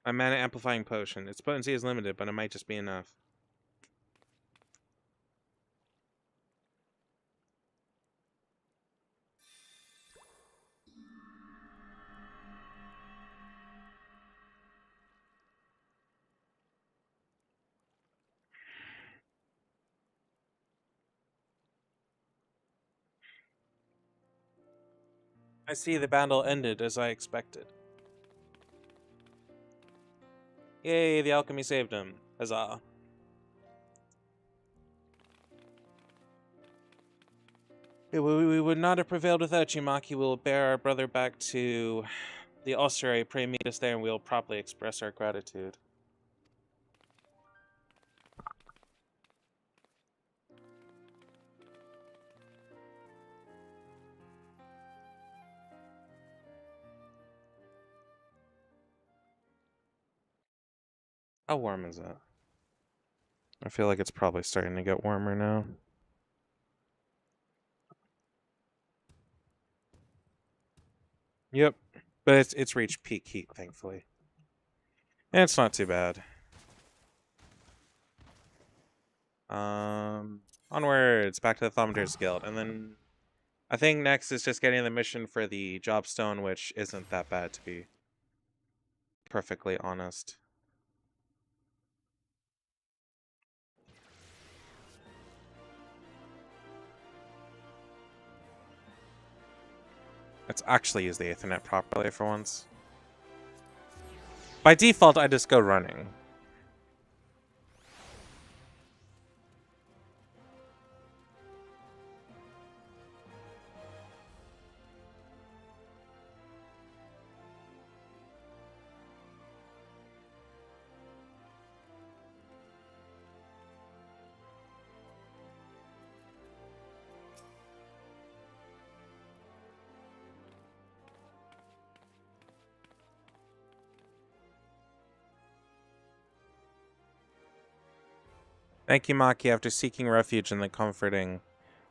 A mana amplifying potion. Its potency is limited, but it might just be enough. I see the battle ended as I expected. Yay, the alchemy saved him. Huzzah. We would not have prevailed without you, Maki. We will bear our brother back to the ossuary. Pray meet us there and we will properly express our gratitude. How warm is it? I feel like it's probably starting to get warmer now. Yep. But it's reached peak heat, thankfully. And it's not too bad. Onwards, back to the Thaumaturge Guild. And then I think next is just getting the mission for the Jobstone, which isn't that bad, to be perfectly honest. Let's actually use the Ethernet properly for once. By default, I just go running. Thank you, Maki. After seeking refuge in the comforting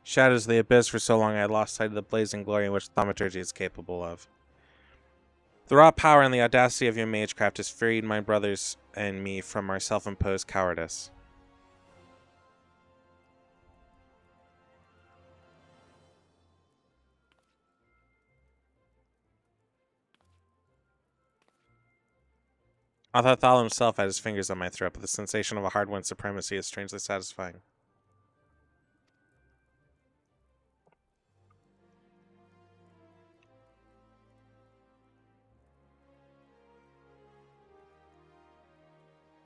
shadows of the abyss for so long, I had lost sight of the blazing glory in which thaumaturgy is capable of. The raw power and the audacity of your magecraft has freed my brothers and me from our self-imposed cowardice. Although Thal himself had his fingers on my throat, but the sensation of a hard-won supremacy is strangely satisfying.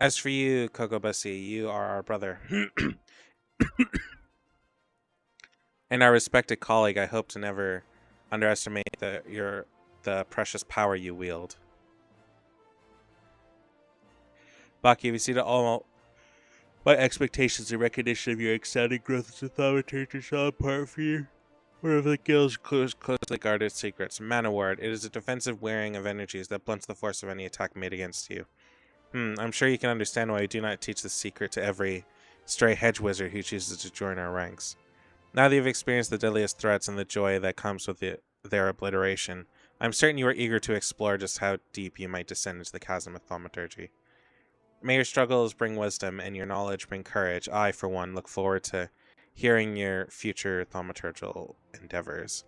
As for you, Kokobasi, you are our brother. And our respected colleague. I hope to never underestimate the precious power you wield. Maki, we see to all my expectations and recognition of your exciting growth as a thaumaturge shall impart for you one of the guild's closely guarded secrets. Mana ward. It is a defensive wearing of energies that blunts the force of any attack made against you. I'm sure you can understand why we do not teach this secret to every stray hedge wizard who chooses to join our ranks. Now that you've experienced the deadliest threats and the joy that comes with their obliteration, I'm certain you are eager to explore just how deep you might descend into the chasm of thaumaturgy. May your struggles bring wisdom and your knowledge bring courage. I, for one, look forward to hearing your future thaumaturgical endeavors.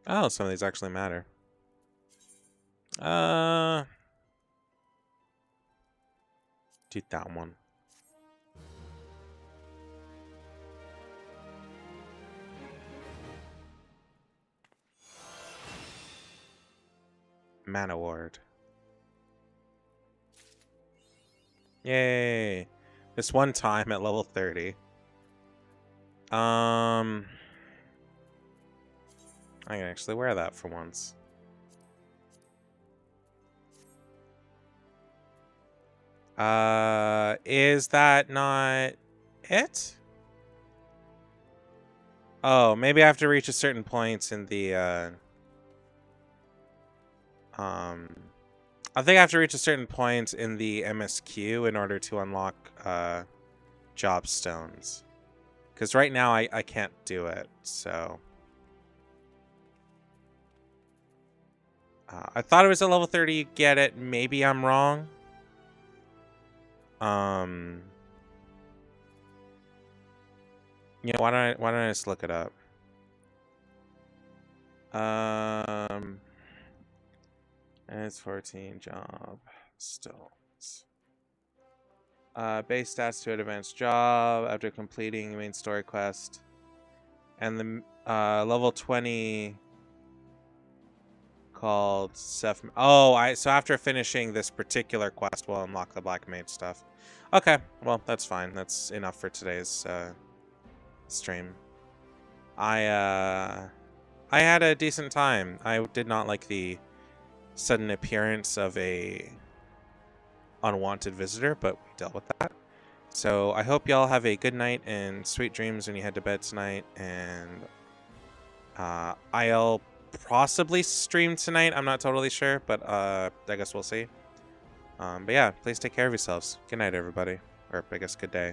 Oh, some of these actually matter. Do that one. Mana ward. Yay! This one time at level 30. I can actually wear that for once. Is that not it? Oh, maybe I have to reach a certain point in the, I think I have to reach a certain point in the MSQ in order to unlock, job stones. Because right now I can't do it, so... I thought it was at level 30 you get it. Maybe I'm wrong. Yeah, why don't I just look it up? And it's 14 job stones. Base stats to an advanced job after completing the main story quest. And the level 20 called Seth. Oh, so after finishing this particular quest, we'll unlock the Black Mage stuff. Okay, well, that's fine. That's enough for today's stream. I had a decent time. I did not like the sudden appearance of a unwanted visitor, but we dealt with that. So I hope y'all have a good night and sweet dreams when you head to bed tonight. And I'll possibly stream tonight. I'm not totally sure, but I guess we'll see. But yeah, please take care of yourselves. Good night, everybody. Or I guess good day.